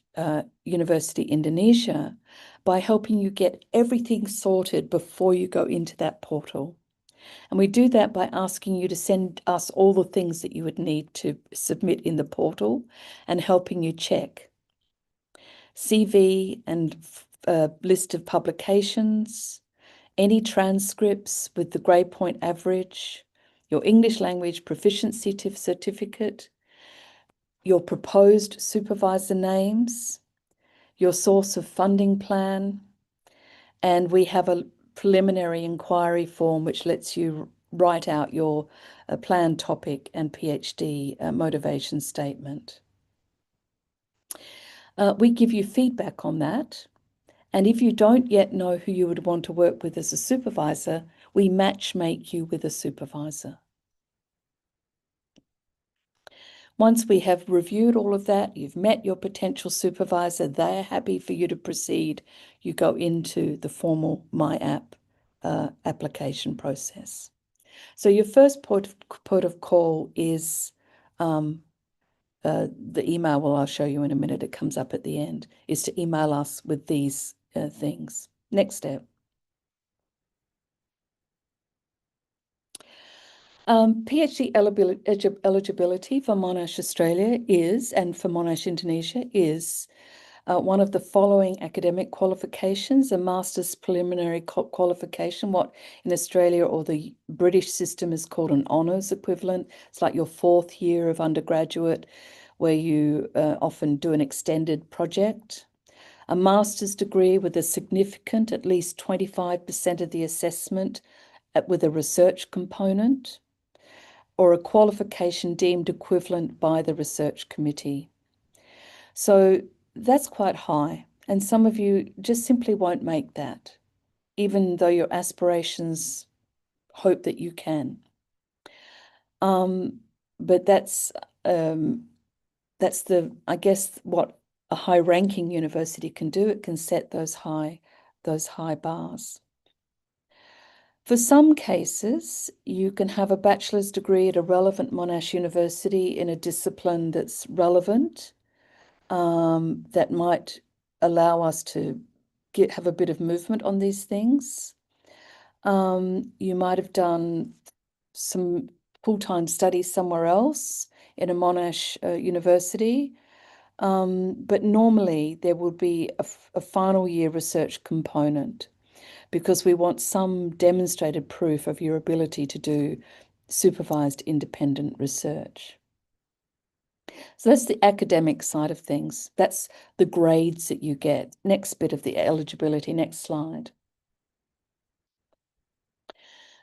University Indonesia by helping you get everything sorted before you go into that portal. And we do that by asking you to send us all the things that you would need to submit in the portal and helping you check CV and list of publications, any transcripts with the grade point average, your English language proficiency certificate, your proposed supervisor names, your source of funding plan, and we have a preliminary inquiry form which lets you write out your planned topic and PhD motivation statement. We give you feedback on that, and if you don't yet know who you would want to work with as a supervisor, we match make you with a supervisor. Once we have reviewed all of that, you've met your potential supervisor, they're happy for you to proceed, you go into the formal MyApp application process. So your first port of call is the email, well, I'll show you in a minute, it comes up at the end, is to email us with these things. Next step. PhD eligibility for Monash Australia is, and for Monash Indonesia is, one of the following academic qualifications: a master's preliminary qualification, what in Australia or the British system is called an honours equivalent. It's like your 4th year of undergraduate, where you often do an extended project. A master's degree with a significant, at least 25% of the assessment with a research component, or a qualification deemed equivalent by the research committee. So that's quite high, and some of you just simply won't make that, even though your aspirations hope that you can. But that's the, I guess, what a high-ranking university can do. It can set those high bars. For some cases, you can have a bachelor's degree at a relevant Monash University in a discipline that's relevant, that might allow us to have a bit of movement on these things. You might have done some full-time studies somewhere else in a Monash University, but normally there will be a final year research component, because we want some demonstrated proof of your ability to do supervised independent research. So that's the academic side of things. That's the grades that you get. Next bit of the eligibility, next slide.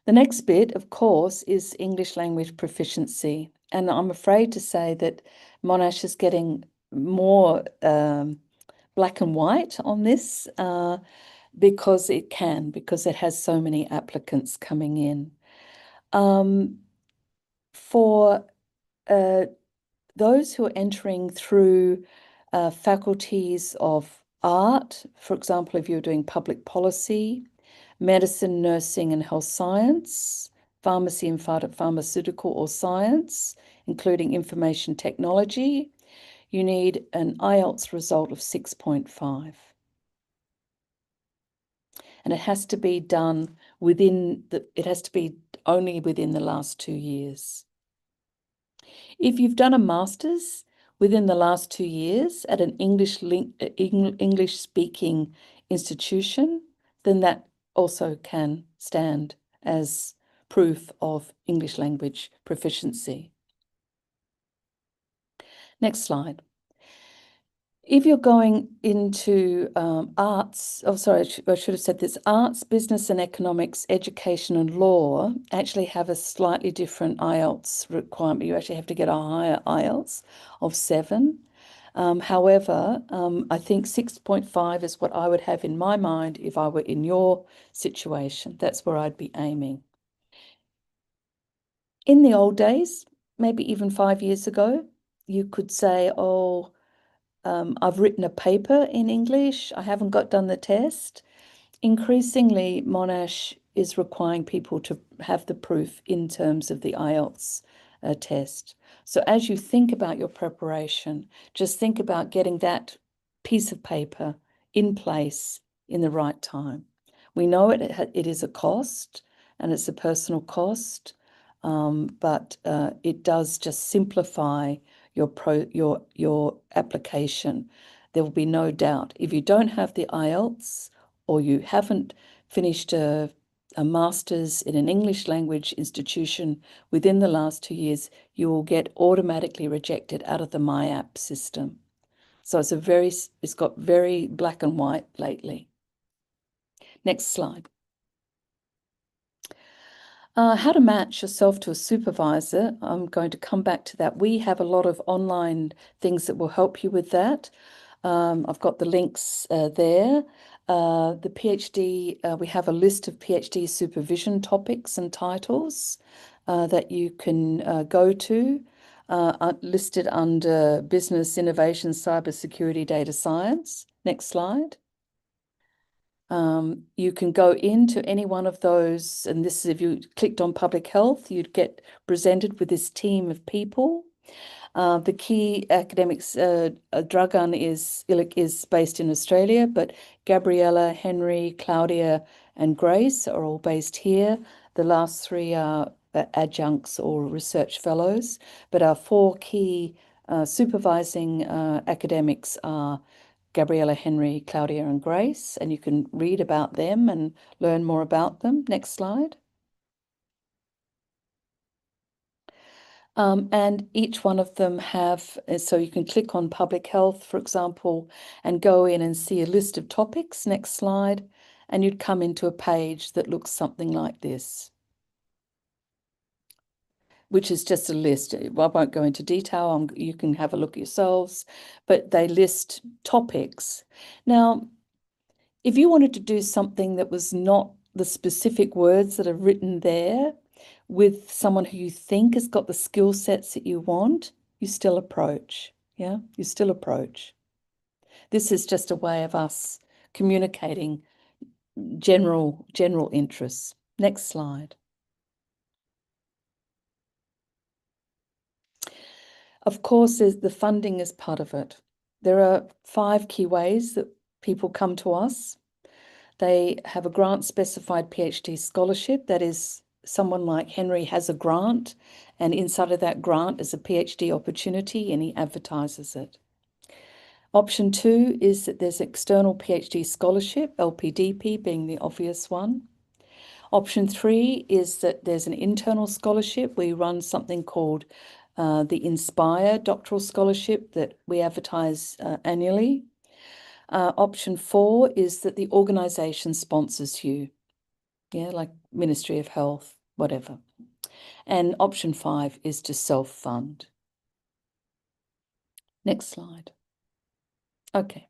The next bit, of course, is English language proficiency. And I'm afraid to say that Monash is getting more black and white on this, because it has so many applicants coming in. For those who are entering through faculties of art, for example, if you're doing public policy, medicine, nursing and health science, pharmacy and pharmaceutical or science, including information technology, you need an IELTS result of 6.5. And it has to be done it has to be only within the last 2 years. If you've done a master's within the last 2 years at an English-speaking institution, then that also can stand as proof of English language proficiency. Next slide. If you're going into arts, I should have said this, arts, business and economics, education and law actually have a slightly different IELTS requirement. You actually have to get a higher IELTS of 7. However, I think 6.5 is what I would have in my mind if I were in your situation. That's where I'd be aiming. In the old days, maybe even 5 years ago, you could say, oh, I've written a paper in English, I haven't done the test. Increasingly, Monash is requiring people to have the proof in terms of the IELTS test. So as you think about your preparation, just think about getting that piece of paper in place in the right time. We know it is a cost, and it's a personal cost, but it does just simplify your application. There will be no doubt. If you don't have the IELTS, or you haven't finished a a master's in an English language institution within the last 2 years, you will get automatically rejected out of the MyApp system. So it's got very black and white lately. Next slide. How to match yourself to a supervisor. I'm going to come back to that. We have a lot of online things that will help you with that. I've got the links there. The PhD, we have a list of PhD supervision topics and titles that you can go to, listed under Business Innovation, Cybersecurity, Data Science. Next slide. You can go into any one of those, and this is if you clicked on public health, you'd get presented with this team of people. The key academics, Dragan is based in Australia, but Gabriella, Henry, Claudia, and Grace are all based here. The last three are adjuncts or research fellows, but our four key supervising academics are Gabriella, Henry, Claudia, and Grace, and you can read about them and learn more about them. Next slide. And each one of them have, so you can click on public health, for example, and go in and see a list of topics. Next slide. And you'd come into a page that looks something like this, which is just a list. I won't go into detail. You can have a look yourselves, but they list topics. Now, if you wanted to do something that was not the specific words that are written there, with someone who you think has got the skill sets that you want, you still approach. Yeah, you still approach. This is just a way of us communicating general interests. Next slide. Of course, the funding is part of it. There are 5 key ways that people come to us. They have a grant-specified PhD scholarship. That is, someone like Henry has a grant, and inside of that grant is a PhD opportunity, and he advertises it. Option 2 is that there's external PhD scholarship, LPDP being the obvious one. Option 3 is that there's an internal scholarship. We run something called the Inspire Doctoral Scholarship that we advertise annually. Option 4 is that the organisation sponsors you. Yeah, like Ministry of Health, whatever. And option 5 is to self-fund. Next slide. Okay.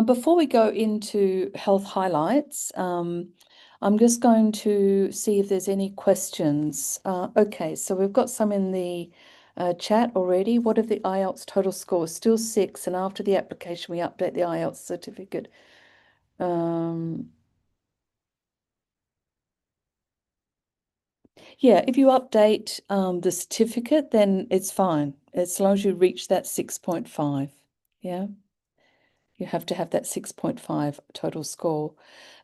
Before we go into health highlights, I'm just going to see if there's any questions. Okay, so we've got some in the chat already. What if the IELTS total score is still 6 and after the application we update the IELTS certificate? Yeah, if you update the certificate, then it's fine, as long as you reach that 6.5. Yeah, you have to have that 6.5 total score.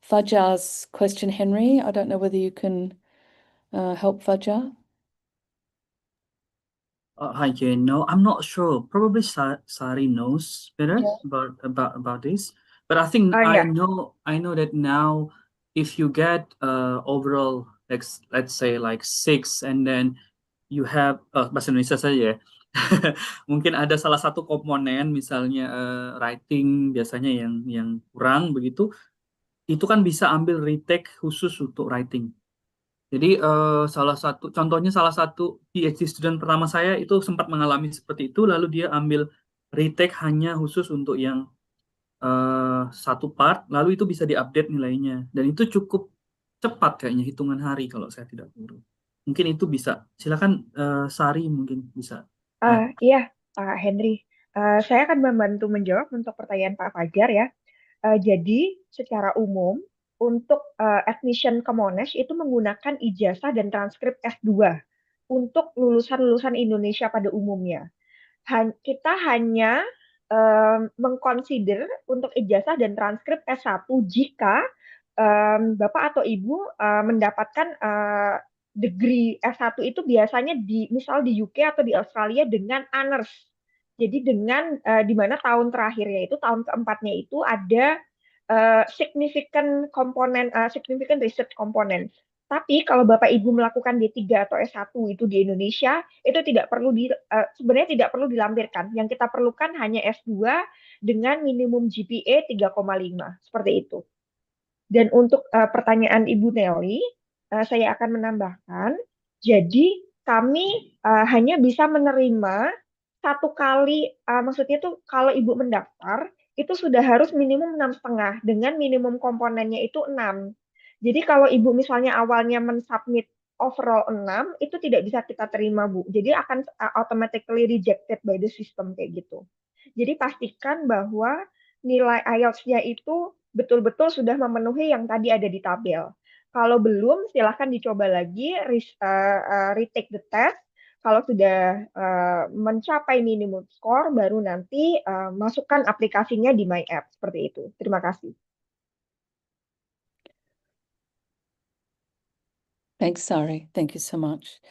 Fajar's question, Henry, I don't know whether you can help Fajar. Hi, Jane. No, I'm not sure. Probably Sari knows better Yeah. about this. But I think I know that now, if you get overall, let's say like 6, and then you have bahasa Indonesia saja ya. Mungkin ada salah satu komponen, misalnya writing biasanya yang kurang begitu, itu kan bisa ambil retake khusus untuk writing. Jadi salah satu PhD student pertama saya itu sempat mengalami seperti itu, lalu dia ambil retake hanya khusus untuk yang satu part, lalu itu bisa diupdate nilainya, dan itu cukup cepat kayaknya, hitungan hari kalau saya tidak keliru. Mungkin itu bisa. Silakan Sari mungkin bisa. Iya, Pak Henry. Saya akan membantu menjawab untuk pertanyaan Pak Fajar ya. Jadi secara umum untuk admission ke Monash itu menggunakan ijazah dan transkrip S2 untuk lulusan-lulusan Indonesia pada umumnya. Kita hanya mengconsider untuk ijazah dan transkrip S1 jika Bapak atau Ibu mendapatkan degree S1 itu biasanya misal di UK atau di Australia dengan honors. Jadi dengan di mana tahun terakhirnya itu tahun keempatnya itu ada significant research komponen. Tapi kalau Bapak Ibu melakukan D3 atau S1 itu di Indonesia, itu sebenarnya tidak perlu dilampirkan. Yang kita perlukan hanya S2 dengan minimum GPA 3,5, seperti itu. Dan untuk pertanyaan Ibu Nelly, saya akan menambahkan, jadi kami hanya bisa menerima satu kali, maksudnya itu kalau Ibu mendaftar, itu sudah harus minimum 6,5, dengan minimum komponennya itu 6. Jadi kalau Ibu misalnya awalnya mensubmit overall 6, itu tidak bisa kita terima, Bu. Jadi akan automatically rejected by the system kayak gitu. Jadi pastikan bahwa nilai IELTS-nya itu betul-betul sudah memenuhi yang tadi ada di tabel. Kalau belum, silahkan dicoba lagi, retake the test. Kalau sudah mencapai minimum score, baru nanti masukkan aplikasinya di My App. Seperti itu. Terima kasih. Thanks, Sari. Thank you so much.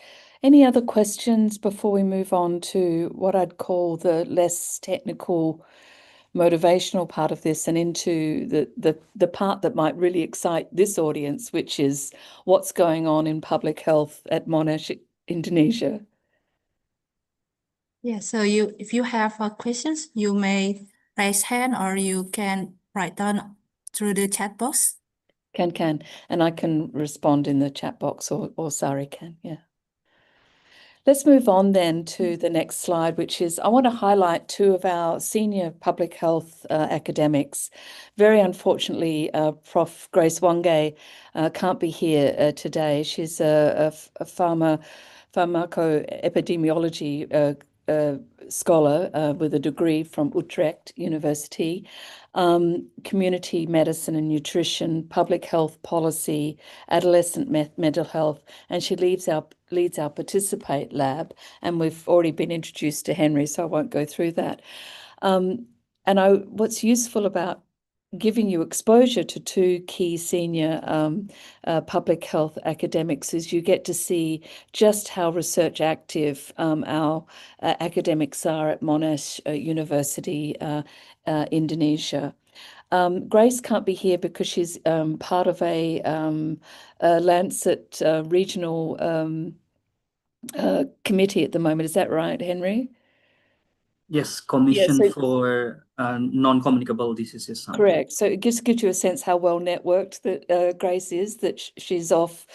Any other questions before we move on to what I'd call the less technical motivational part of this and into the part that might really excite this audience, which is what's going on in public health at Monash, Indonesia? Yeah, so if you have questions, you may raise hand or you can write down through the chat box. Can. And I can respond in the chat box or Sari can, yeah. Let's move on then to the next slide, which is I want to highlight two of our senior public health academics. Very unfortunately, Prof. Grace Wange can't be here today. She's a pharmacoepidemiology scholar with a degree from Utrecht University, community medicine and nutrition, public health policy, adolescent mental health, and she leads our Participate lab, and we've already been introduced to Henry, so I won't go through that. What's useful about giving you exposure to two key senior public health academics is you get to see just how research active our academics are at Monash University, Indonesia. Grace can't be here because she's part of a Lancet regional committee at the moment. Is that right, Henry? Yes, Commission Yeah, for Non-Communicable Diseases. Correct. So it gives you a sense how well networked that Grace is, that she's off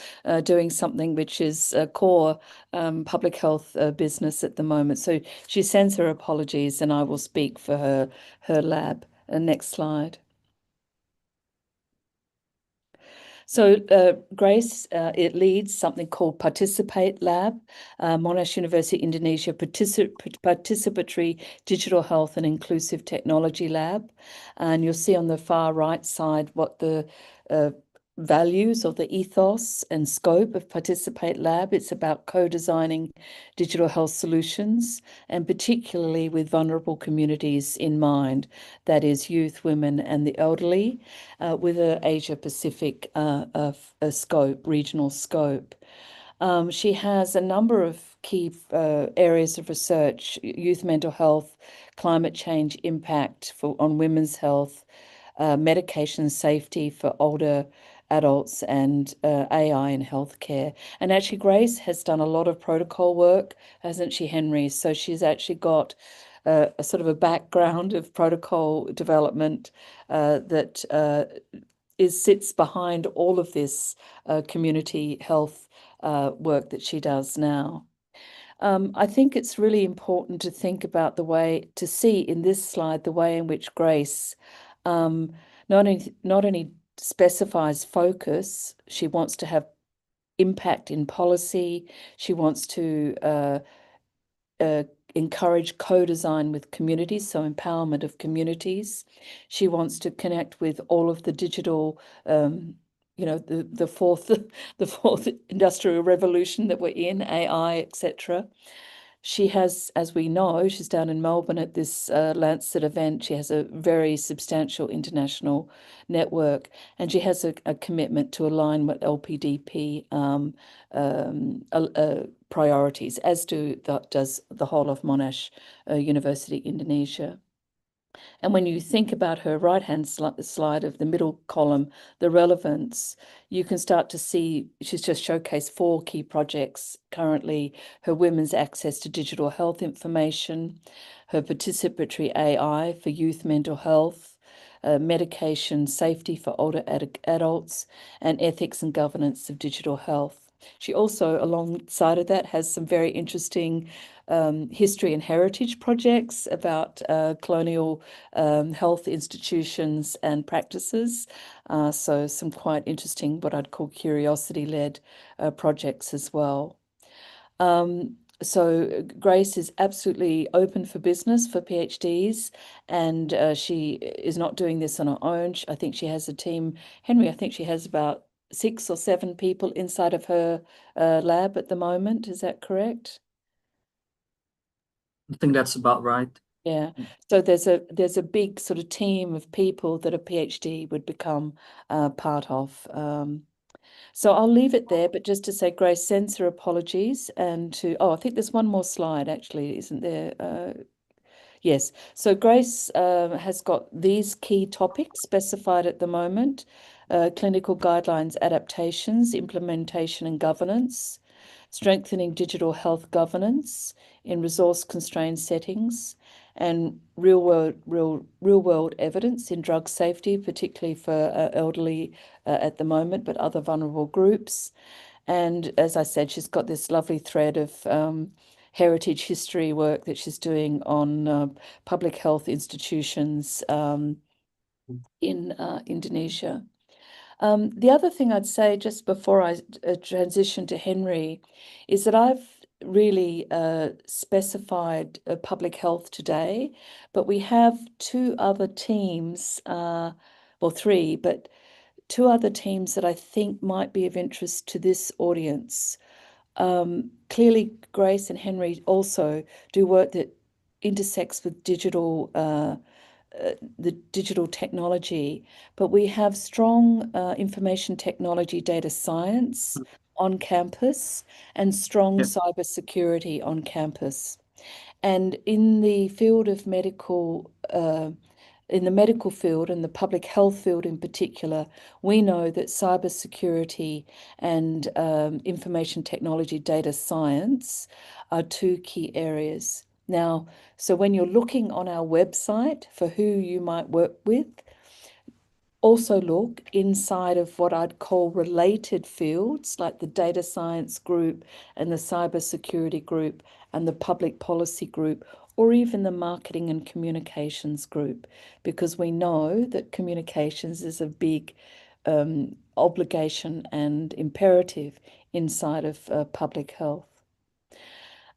doing something which is a core public health business at the moment. So she sends her apologies, and I will speak for her lab. Next slide. So Grace, it leads something called Participate Lab, Monash University Indonesia Participatory Digital Health and Inclusive Technology Lab. And you'll see on the far right side what the values or the ethos and scope of Participate Lab. It's about co-designing digital health solutions, and particularly with vulnerable communities in mind, that is youth, women and the elderly, with an Asia Pacific scope, regional scope. She has a number of key areas of research: youth mental health, climate change impact on women's health, medication safety for older adults, and AI in healthcare. And actually Grace has done a lot of protocol work, hasn't she, Henry? So she's actually got a sort of a background of protocol development that sits behind all of this community health work that she does now. I think it's really important to think about to see in this slide the way in which Grace not only specifies focus, she wants to have impact in policy, she wants to encourage co-design with communities, so empowerment of communities. She wants to connect with all of the digital, the fourth industrial revolution that we're in, AI, etc. She has, as we know, she's down in Melbourne at this Lancet event. She has a very substantial international network, and she has a commitment to align with LPDP priorities, as does the whole of Monash University, Indonesia. And when you think about her right-hand slide of the middle column, the relevance, you can start to see she's just showcased 4 key projects currently: her women's access to digital health information, her participatory AI for youth mental health, medication safety for older adults, and ethics and governance of digital health. She also, alongside of that, has some very interesting history and heritage projects about colonial health institutions and practices. So some quite interesting, what I'd call curiosity-led projects as well. So Grace is absolutely open for business for PhDs, and she is not doing this on her own. I think she has a team. Henry, I think she has about 6 or 7 people inside of her lab at the moment. Is that correct? I think that's about right. Yeah. So there's a big sort of team of people that a PhD would become part of. So I'll leave it there, but just to say Grace sends her apologies and I think there's one more slide actually, isn't there? Yes. So Grace has got these key topics specified at the moment: clinical guidelines, adaptations, implementation and governance, strengthening digital health governance in resource-constrained settings, and real-world evidence in drug safety, particularly for elderly at the moment, but other vulnerable groups. And as I said, she's got this lovely thread of heritage history work that she's doing on public health institutions in Indonesia. The other thing I'd say just before I transition to Henry is that I've really specified public health today, but we have 2 other teams, well, 3, but 2 other teams that I think might be of interest to this audience. Clearly, Grace and Henry also do work that intersects with the digital technology, but we have strong information technology data science on campus and strong cybersecurity on campus. And in the field of in the medical field and the public health field in particular, we know that cybersecurity and information technology data science are 2 key areas. Now, so when you're looking on our website for who you might work with, also look inside of what I'd call related fields, like the data science group and the cybersecurity group and the public policy group, or even the marketing and communications group, because we know that communications is a big obligation and imperative inside of public health.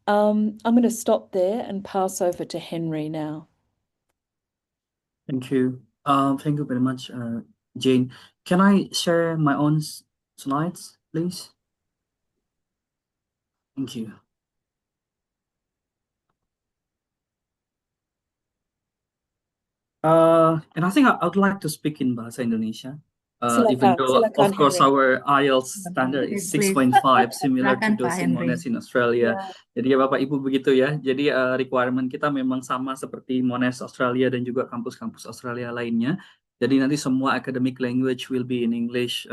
I'm going to stop there and pass over to Henry now. Thank you. Thank you very much, Jane. Can I share my own slides, please? Thank you. And I think I would like to speak in Bahasa Indonesia. Even though, Silakan, of course, Henry. our IELTS standard is Please. 6.5, similar to Silakan, those Pak in Henry. Monash in Australia. Jadi ya Bapak Ibu begitu ya. Jadi requirement kita memang sama seperti Monash Australia dan juga kampus-kampus Australia lainnya. Jadi nanti semua academic language will be in English,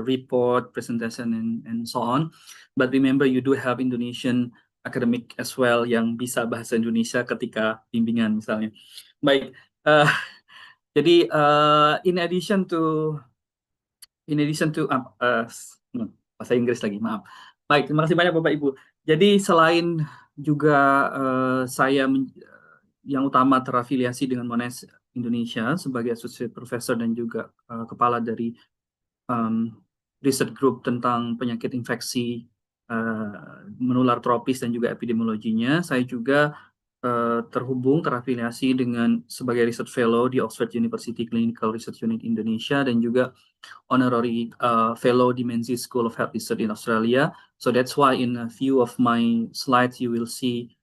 report, presentation, and so on. But remember, you do have Indonesian academic as well yang bisa bahasa Indonesia ketika bimbingan misalnya. Baik. Jadi in addition to bahasa Inggris lagi, maaf. Baik, terima kasih banyak Bapak Ibu. Jadi selain juga saya yang utama terafiliasi dengan Monash Indonesia sebagai associate professor dan juga kepala dari riset group tentang penyakit infeksi menular tropis dan juga epidemiologinya, saya juga terafiliasi dengan sebagai research fellow di Oxford University Clinical Research Unit Indonesia dan juga honorary fellow di Menzies School of Health Research in Australia. So that's why in a few of my slides you will see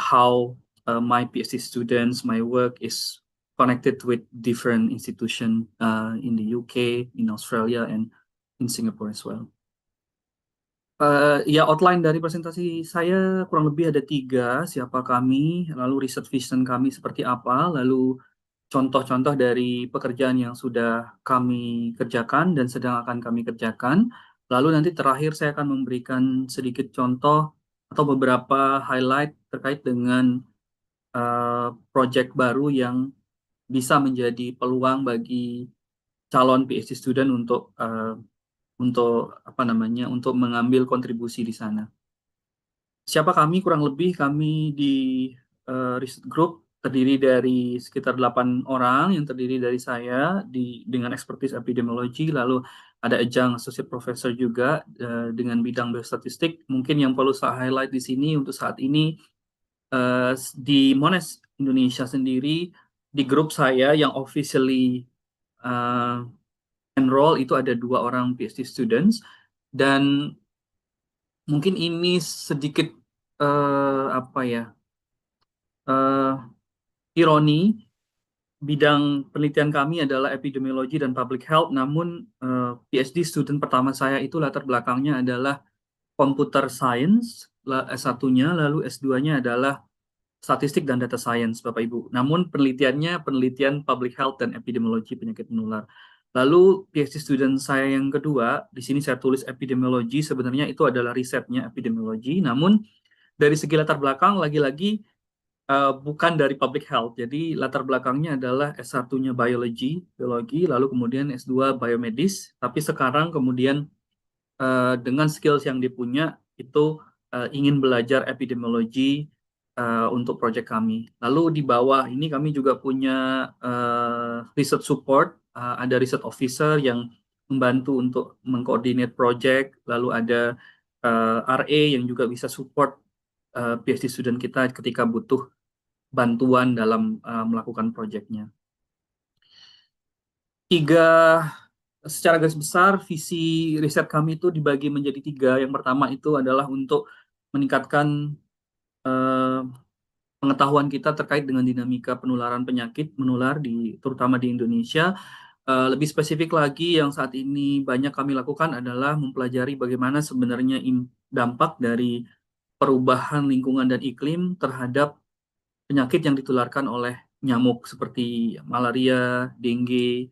how my PhD students, my work is connected with different institutions in the UK, in Australia, and in Singapore as well. Ya, outline dari presentasi saya kurang lebih ada 3, siapa kami, lalu riset vision kami seperti apa, lalu contoh-contoh dari pekerjaan yang sudah kami kerjakan dan sedang akan kami kerjakan. Lalu nanti terakhir saya akan memberikan sedikit contoh atau beberapa highlight terkait dengan project baru yang bisa menjadi peluang bagi calon PhD student untuk apa namanya, untuk mengambil kontribusi di sana. Siapa kami? Kurang lebih kami di riset group terdiri dari sekitar 8 orang yang terdiri dari saya dengan expertise epidemiologi, lalu ada adjunct associate professor juga dengan bidang biostatistik. Mungkin yang perlu saya highlight di sini untuk saat ini di Monash Indonesia sendiri, di grup saya yang officially enroll itu ada 2 orang PhD students, dan mungkin ini sedikit apa ya, ironi, bidang penelitian kami adalah epidemiologi dan public health, namun PhD student pertama saya itu latar belakangnya adalah computer science, S1-nya, lalu S2-nya adalah statistik dan data science, Bapak Ibu. Namun penelitiannya penelitian public health dan epidemiologi penyakit menular. Lalu PhD student saya yang kedua, di sini saya tulis epidemiologi, sebenarnya itu adalah risetnya epidemiologi, namun dari segi latar belakang lagi-lagi bukan dari public health. Jadi latar belakangnya adalah S1-nya biologi, lalu kemudian S2 biomedis, tapi sekarang kemudian dengan skills yang dipunya itu ingin belajar epidemiologi untuk proyek kami. Lalu di bawah ini kami juga punya research support, ada research officer yang membantu untuk mengkoordinate project, lalu ada RA yang juga bisa support PhD student kita ketika butuh bantuan dalam melakukan proyeknya. Secara garis besar, visi riset kami itu dibagi menjadi 3. Yang pertama itu adalah untuk meningkatkan pengetahuan kita terkait dengan dinamika penularan penyakit menular terutama di Indonesia. Lebih spesifik lagi yang saat ini banyak kami lakukan adalah mempelajari bagaimana sebenarnya dampak dari perubahan lingkungan dan iklim terhadap penyakit yang ditularkan oleh nyamuk seperti malaria, dengue,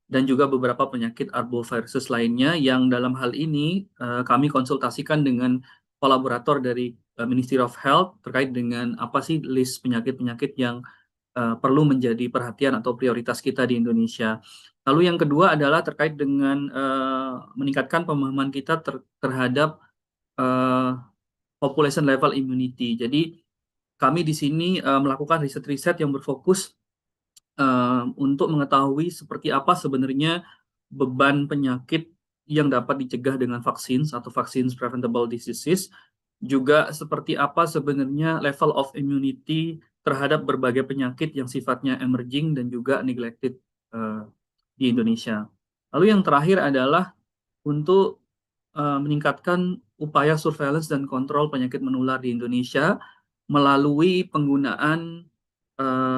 dan juga beberapa penyakit arboviruses lainnya yang dalam hal ini kami konsultasikan dengan kolaborator dari Ministry of Health terkait dengan apa sih list penyakit-penyakit yang perlu menjadi perhatian atau prioritas kita di Indonesia. Lalu yang kedua adalah terkait dengan meningkatkan pemahaman kita terhadap population level immunity. Jadi kami di sini melakukan riset-riset yang berfokus untuk mengetahui seperti apa sebenarnya beban penyakit yang dapat dicegah dengan vaksin atau vaccines preventable diseases, juga seperti apa sebenarnya level of immunity terhadap berbagai penyakit yang sifatnya emerging dan juga neglected di Indonesia. Lalu yang terakhir adalah untuk meningkatkan upaya surveillance dan kontrol penyakit menular di Indonesia melalui penggunaan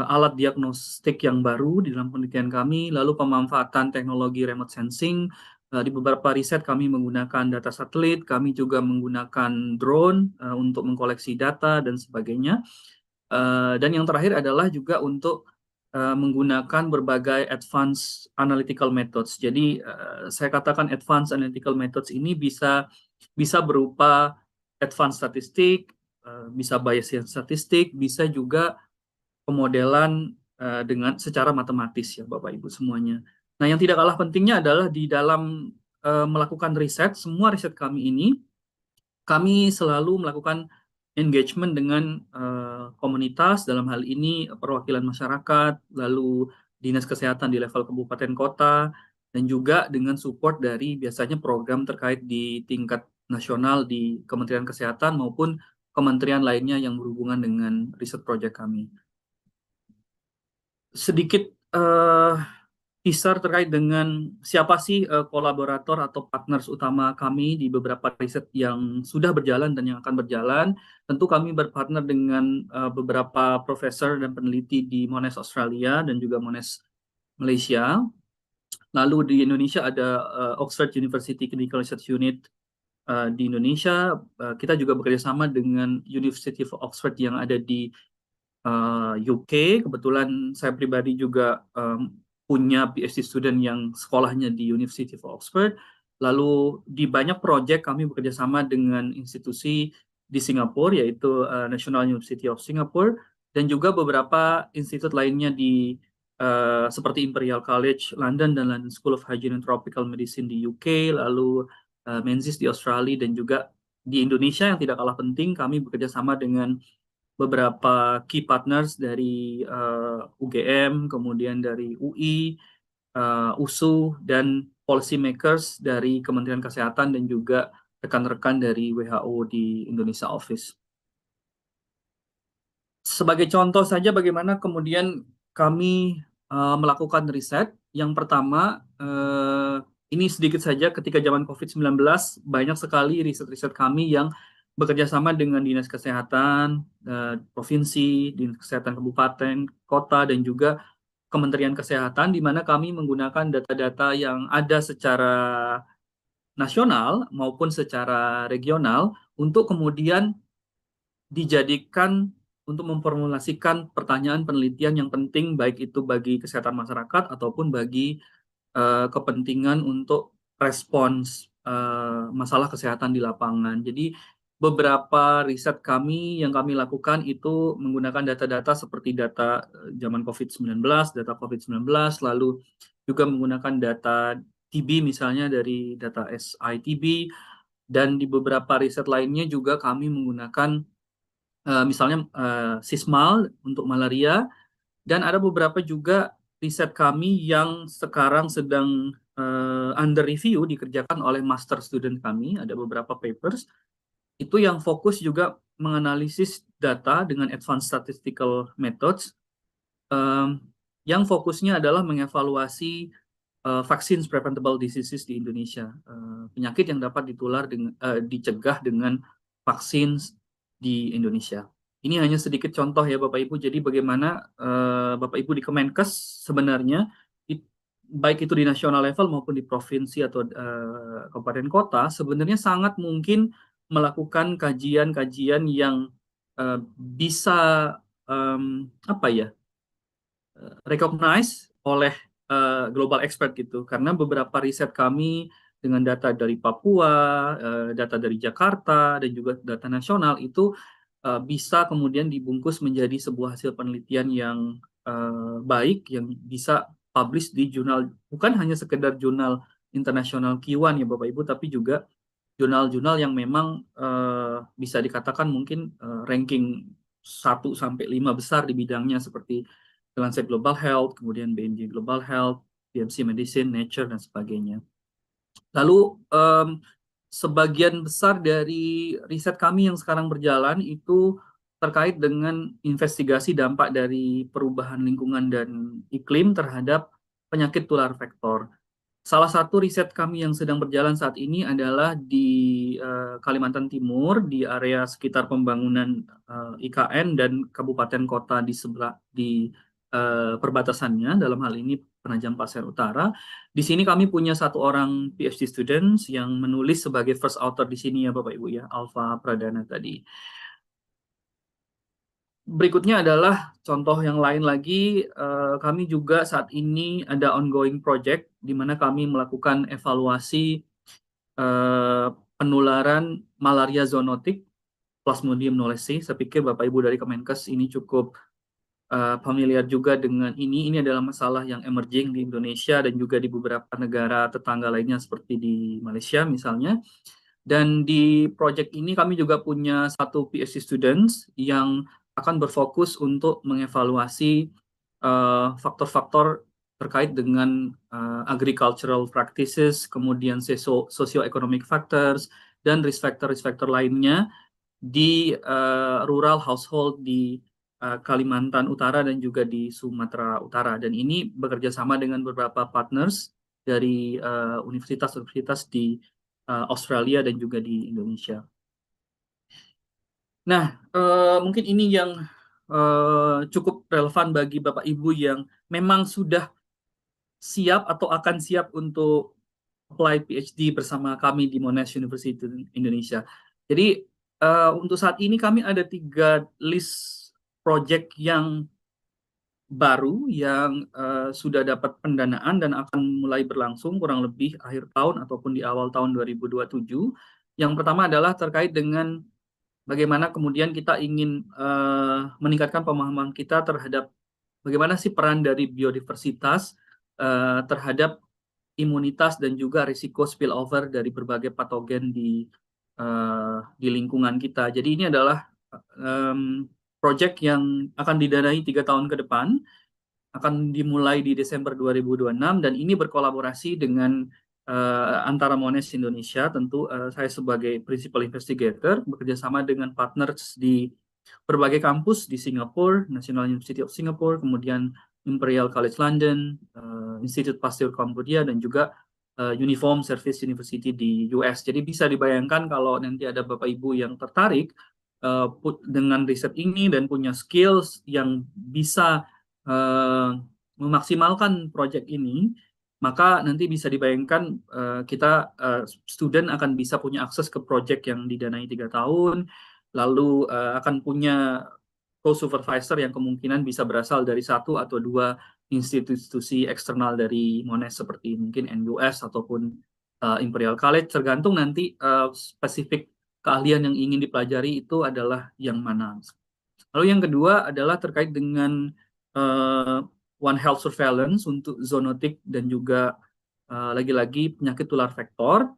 alat diagnostik yang baru di dalam penelitian kami, lalu pemanfaatan teknologi remote sensing. Di beberapa riset kami menggunakan data satelit, kami juga menggunakan drone untuk mengkoleksi data dan sebagainya. Dan yang terakhir adalah juga untuk menggunakan berbagai advanced analytical methods. Jadi saya katakan advanced analytical methods ini bisa berupa advanced statistik, bisa Bayesian statistik, bisa juga pemodelan dengan secara matematis ya Bapak Ibu semuanya. Nah, yang tidak kalah pentingnya adalah di dalam melakukan riset, semua riset kami ini kami selalu melakukan engagement dengan komunitas, dalam hal ini perwakilan masyarakat, lalu dinas kesehatan di level kabupaten kota, dan juga dengan support dari biasanya program terkait di tingkat nasional di Kementerian Kesehatan maupun kementerian lainnya yang berhubungan dengan riset project kami. Sedikit teaser terkait dengan siapa sih kolaborator atau partners utama kami di beberapa riset yang sudah berjalan dan yang akan berjalan. Tentu kami berpartner dengan beberapa profesor dan peneliti di Monash Australia dan juga Monash Malaysia. Lalu di Indonesia ada Oxford University Clinical Research Unit, di Indonesia. Kita juga bekerja sama dengan University of Oxford yang ada di UK. Kebetulan saya pribadi juga punya PhD student yang sekolahnya di University of Oxford. Lalu di banyak proyek kami bekerja sama dengan institusi di Singapura, yaitu National University of Singapore, dan juga beberapa institut lainnya di seperti Imperial College London dan London School of Hygiene and Tropical Medicine di UK, lalu Menzies di Australia, dan juga di Indonesia yang tidak kalah penting, kami bekerja sama dengan beberapa key partners dari UGM, kemudian dari UI, USU, dan policy makers dari Kementerian Kesehatan dan juga rekan-rekan dari WHO di Indonesia Office. Sebagai contoh saja bagaimana kemudian kami melakukan riset. Yang pertama, ini sedikit saja, ketika zaman COVID-19 banyak sekali riset-riset kami yang bekerja sama dengan Dinas Kesehatan Provinsi, Dinas Kesehatan Kabupaten, Kota, dan juga Kementerian Kesehatan, di mana kami menggunakan data-data yang ada secara nasional maupun secara regional untuk kemudian dijadikan untuk memformulasikan pertanyaan penelitian yang penting, baik itu bagi kesehatan masyarakat ataupun bagi kepentingan untuk respons masalah kesehatan di lapangan. Jadi beberapa riset kami yang kami lakukan itu menggunakan data-data seperti data zaman COVID-19, data COVID-19, lalu juga menggunakan data TB misalnya dari data SITB, dan di beberapa riset lainnya juga kami menggunakan misalnya sismal untuk malaria, dan ada beberapa juga riset kami yang sekarang sedang under review dikerjakan oleh master student kami. Ada beberapa papers itu yang fokus juga menganalisis data dengan advanced statistical methods, yang fokusnya adalah mengevaluasi vaccines preventable diseases di Indonesia, penyakit yang dapat dicegah dengan vaksin di Indonesia. Ini hanya sedikit contoh ya Bapak Ibu. Jadi bagaimana Bapak Ibu di Kemenkes sebenarnya baik itu di nasional level maupun di provinsi atau kabupaten kota sebenarnya sangat mungkin melakukan kajian-kajian yang bisa recognize oleh global expert gitu. Karena beberapa riset kami dengan data dari Papua, data dari Jakarta, dan juga data nasional itu bisa kemudian dibungkus menjadi sebuah hasil penelitian yang baik, yang bisa publish di jurnal, bukan hanya sekedar jurnal internasional Q1 ya Bapak Ibu, tapi juga jurnal-jurnal yang memang bisa dikatakan mungkin ranking 1 sampai 5 besar di bidangnya, seperti Lancet Global Health, kemudian BMJ Global Health, BMC Medicine, Nature, dan sebagainya. Lalu sebagian besar dari riset kami yang sekarang berjalan itu terkait dengan investigasi dampak dari perubahan lingkungan dan iklim terhadap penyakit tular vektor. Salah satu riset kami yang sedang berjalan saat ini adalah di Kalimantan Timur, di area sekitar pembangunan IKN dan kabupaten kota di sebelah perbatasannya, dalam hal ini Penajam Pasir Utara. Di sini kami punya satu orang PhD students yang menulis sebagai first author di sini ya Bapak Ibu ya, Alfa Pradana tadi. Berikutnya adalah contoh yang lain lagi. Kami juga saat ini ada ongoing project di mana kami melakukan evaluasi penularan malaria zoonotik Plasmodium knowlesi. Saya pikir Bapak Ibu dari Kemenkes ini cukup familiar juga dengan ini. Ini adalah masalah yang emerging di Indonesia dan juga di beberapa negara tetangga lainnya seperti di Malaysia misalnya. Dan di project ini kami juga punya satu PhD students yang akan berfokus untuk mengevaluasi faktor-faktor terkait dengan agricultural practices, kemudian socio-economic factors, dan risk factor lainnya di rural household di Kalimantan Utara dan juga di Sumatera Utara. Dan ini bekerja sama dengan beberapa partners dari universitas-universitas di Australia dan juga di Indonesia. Nah, mungkin ini yang cukup relevan bagi Bapak Ibu yang memang sudah siap atau akan siap untuk apply PhD bersama kami di Monash University Indonesia. Jadi untuk saat ini kami ada 3 list project yang baru yang sudah dapat pendanaan dan akan mulai berlangsung kurang lebih akhir tahun ataupun di awal tahun 2027. Yang pertama adalah terkait dengan bagaimana kemudian kita ingin meningkatkan pemahaman kita terhadap bagaimana sih peran dari biodiversitas terhadap imunitas dan juga risiko spillover dari berbagai patogen di lingkungan kita. Jadi ini adalah project yang akan didanai 3 tahun ke depan, akan dimulai di Desember 2026 dan ini berkolaborasi dengan antara Monash Indonesia, tentu saya sebagai principal investigator bekerja sama dengan partners di berbagai kampus di Singapura, National University of Singapore, kemudian Imperial College London, Institute Pasteur Cambodia, dan juga Uniform Service University di US. Jadi bisa dibayangkan kalau nanti ada Bapak Ibu yang tertarik dengan riset ini dan punya skills yang bisa memaksimalkan proyek ini, maka nanti bisa dibayangkan kita student akan bisa punya akses ke proyek yang didanai 3 tahun, lalu akan punya co-supervisor yang kemungkinan bisa berasal dari 1 atau 2 institusi eksternal dari Monash seperti mungkin NUS ataupun Imperial College, tergantung nanti spesifik keahlian yang ingin dipelajari itu adalah yang mana. Lalu yang kedua adalah terkait dengan One Health Surveillance untuk zoonotik dan juga lagi-lagi penyakit tular vektor.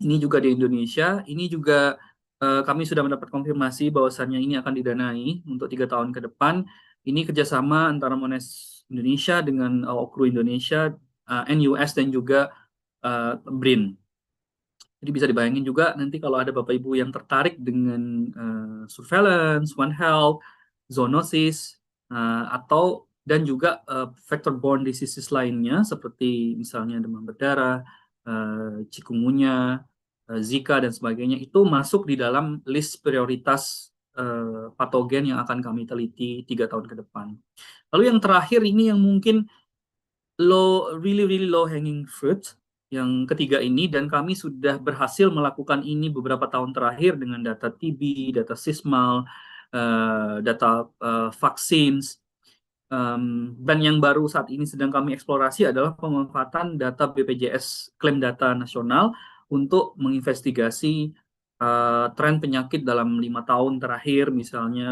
Ini juga di Indonesia. Ini juga kami sudah mendapat konfirmasi bahwasannya ini akan didanai untuk 3 tahun ke depan. Ini kerjasama antara Monash Indonesia dengan Okru Indonesia, NUS dan juga BRIN. Jadi bisa dibayangin juga nanti kalau ada Bapak Ibu yang tertarik dengan surveillance, One Health, zoonosis, atau dan juga vector-borne diseases lainnya seperti misalnya demam berdarah, chikungunya, Zika dan sebagainya, itu masuk di dalam list prioritas patogen yang akan kami teliti 3 tahun ke depan. Lalu yang terakhir ini yang mungkin really low hanging fruit, yang ketiga ini, dan kami sudah berhasil melakukan ini beberapa tahun terakhir dengan data TB, data sismal, data vaccines, dan yang baru saat ini sedang kami eksplorasi adalah pemanfaatan data BPJS klaim data nasional untuk menginvestigasi tren penyakit dalam 5 tahun terakhir, misalnya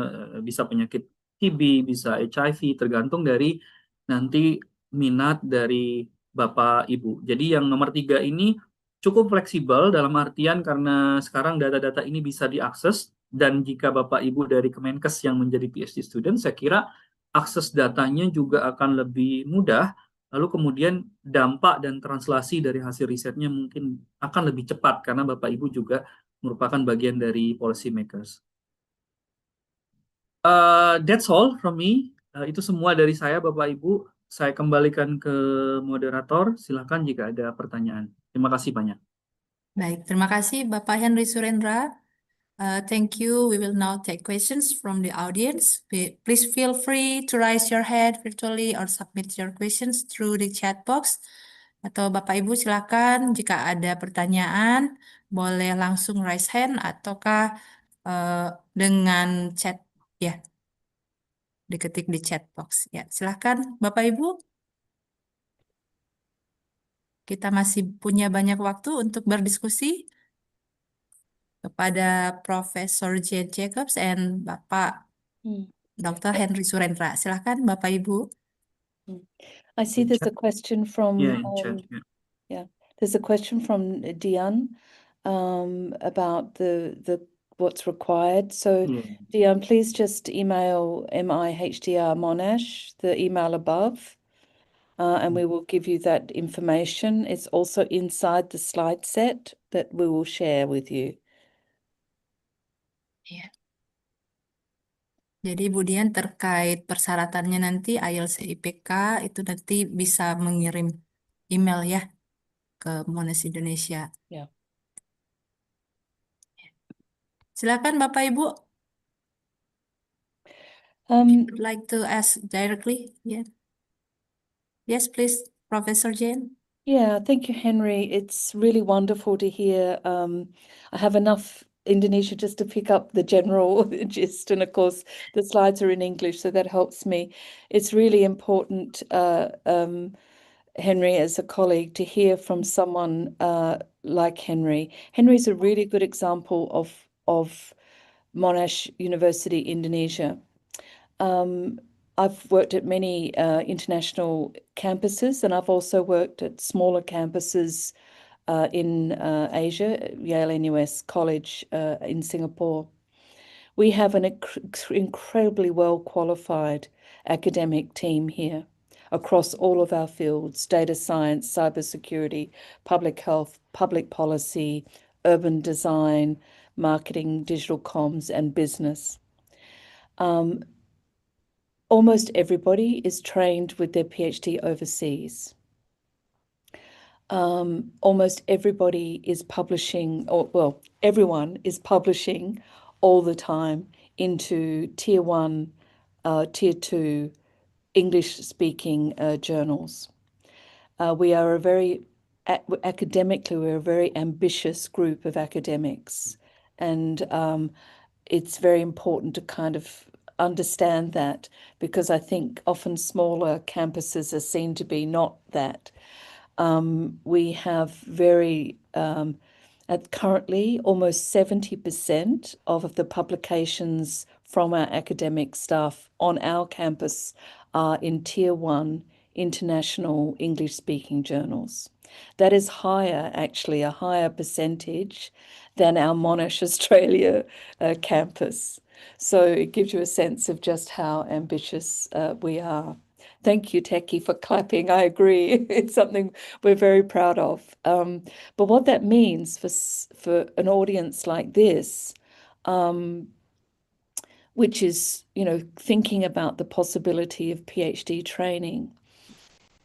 bisa penyakit TB, bisa HIV, tergantung dari nanti minat dari Bapak Ibu. Jadi yang nomor 3 ini cukup fleksibel dalam artian karena sekarang data-data ini bisa diakses, dan jika Bapak Ibu dari Kemenkes yang menjadi PhD student, saya kira akses datanya juga akan lebih mudah, lalu kemudian dampak dan translasi dari hasil risetnya mungkin akan lebih cepat karena Bapak Ibu juga merupakan bagian dari policy makers. That's all from me. Itu semua dari saya, Bapak Ibu. Saya kembalikan ke moderator. Silakan jika ada pertanyaan. Terima kasih banyak. Baik, terima kasih Bapak Henry Surendra. Thank you. We will now take questions from the audience. Please feel free to raise your hand virtually or submit your questions through the chat box. Atau Bapak Ibu silakan jika ada pertanyaan boleh langsung raise hand ataukah dengan chat ya, diketik di chat box. Ya, silakan Bapak Ibu. Kita masih punya banyak waktu untuk berdiskusi kepada Profesor Jane Jacobs dan Bapak Dr. Henry Surendra. Silakan Bapak Ibu. I see there's a question from Yeah, in chat. there's a question from Dian about the what's required. So Yeah. Dian, please just email MIHDR Monash, the email above, and we will give you that information. It's also inside the slide set that we will share with you. Ya. Jadi Bu Dian terkait persyaratannya nanti IELTS IPK itu nanti bisa mengirim email ya ke Monash Indonesia. Ya. Silakan Bapak Ibu. Would like to ask directly? Yeah. Yes, please, Professor Jane. Yeah, thank you, Henry. It's really wonderful to hear. I have enough Indonesia just to pick up the general gist, and of course, the slides are in English, so that helps me. It's really important, Henry, as a colleague, to hear from someone like Henry. Henry's a really good example of Monash University, Indonesia. I've worked at many international campuses, and I've also worked at smaller campuses in Asia, Yale NUS College in Singapore. We have an incredibly well qualified academic team here across all of our fields: data science, cybersecurity, public health, public policy, urban design, marketing, digital comms, and business. Almost everybody is trained with their PhD overseas. Almost everybody is publishing, or well, everyone is publishing all the time into tier 1, tier 2 English-speaking journals. We are a very, academically, we're a very ambitious group of academics, and it's very important to kind of understand that, because I think often smaller campuses are seen to be not that. We have currently almost 70% of the publications from our academic staff on our campus are in tier 1 international English-speaking journals. That is higher, actually, a higher percentage than our Monash Australia campus. So it gives you a sense of just how ambitious we are. Thank you, Techie, for clapping. I agree. It's something we're very proud of. But what that means for an audience like this, which is, thinking about the possibility of PhD training,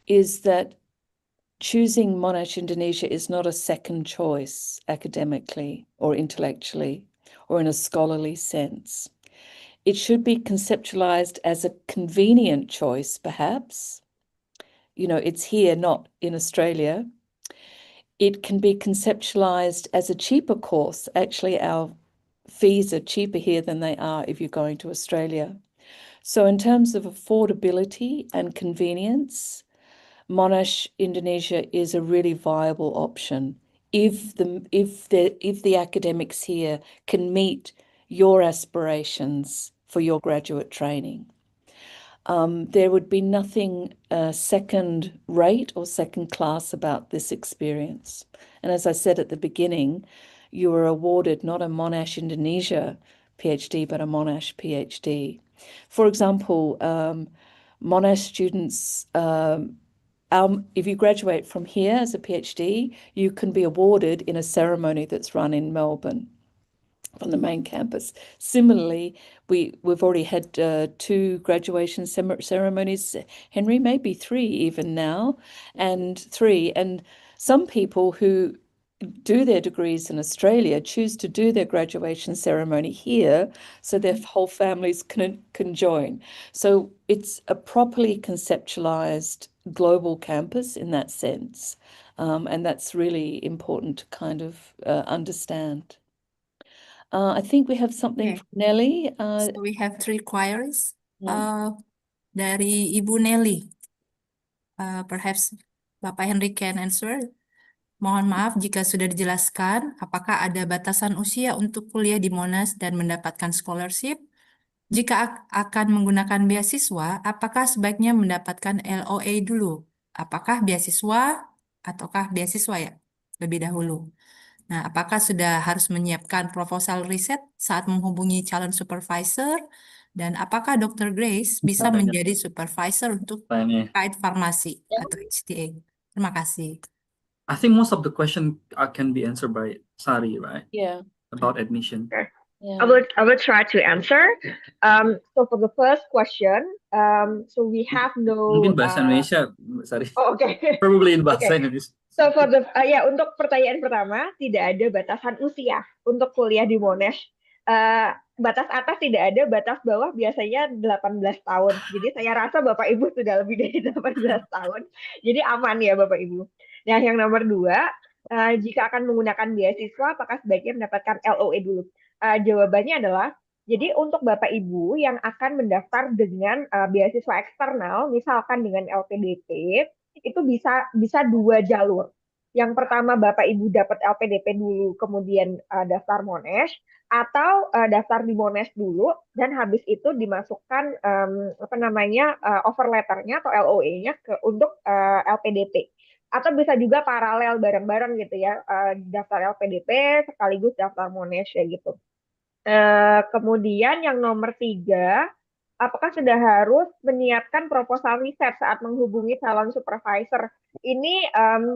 is that choosing Monash Indonesia is not a second choice academically or intellectually or in a scholarly sense. It should be conceptualized as a convenient choice, perhaps. It's here, not in Australia. It can be conceptualized as a cheaper course. Actually, our fees are cheaper here than they are if you're going to Australia. So in terms of affordability and convenience, Monash Indonesia is a really viable option if the academics here can meet your aspirations for your graduate training. There would be nothing second rate or second class about this experience. And as I said at the beginning, you were awarded not a Monash Indonesia PhD, but a Monash PhD. For example, Monash students, if you graduate from here as a PhD, you can be awarded in a ceremony that's run in Melbourne from the main campus. Similarly, we've already had 2 graduation ceremonies, Henry, maybe 3 even now, and 3. And some people who do their degrees in Australia choose to do their graduation ceremony here so their whole families can join. So it's a properly conceptualized global campus in that sense. And that's really important to kind of understand. I think we have something Okay. from Nelly. So we have 3 queries Yeah. dari Ibu Nelly. Perhaps Bapak Henry can answer. Mohon maaf jika sudah dijelaskan, apakah ada batasan usia untuk kuliah di Monash dan mendapatkan scholarship? Jika akan menggunakan beasiswa, apakah sebaiknya mendapatkan LoA dulu? Apakah beasiswa ataukah beasiswa ya lebih dahulu? Nah, apakah sudah harus menyiapkan proposal riset saat menghubungi calon supervisor? Dan apakah Dr. Grace bisa menjadi supervisor untuk terkait farmasi atau HTA? Terima kasih. I think most of the question can be answered by Sari, right? Yeah. About admission. Okay. Yeah. I will try to answer. So for the first question, so we have no. Mungkin bahasa Indonesia, Sari. Oh, okay. Probably in bahasa Okay. Indonesia. So for the untuk pertanyaan pertama, tidak ada batasan usia untuk kuliah di Monash. Batas atas tidak ada, batas bawah biasanya 18 tahun. Jadi saya rasa Bapak Ibu sudah lebih dari 18 tahun. Jadi aman ya Bapak Ibu. Nah, yang nomor 2, jika akan menggunakan beasiswa, apakah sebaiknya mendapatkan LoA dulu? Jawabannya adalah, jadi untuk Bapak Ibu yang akan mendaftar dengan beasiswa eksternal, misalkan dengan LPDP, itu bisa 2 jalur. Yang pertama Bapak Ibu dapat LPDP dulu, kemudian daftar Monash, atau daftar di Monash dulu dan habis itu dimasukkan offer letternya atau LOA-nya untuk LPDP. Atau bisa juga paralel bareng-bareng gitu ya, daftar LPDP sekaligus daftar Monash ya gitu. Kemudian yang nomor 3, apakah sudah harus menyiapkan proposal riset saat menghubungi calon supervisor? Ini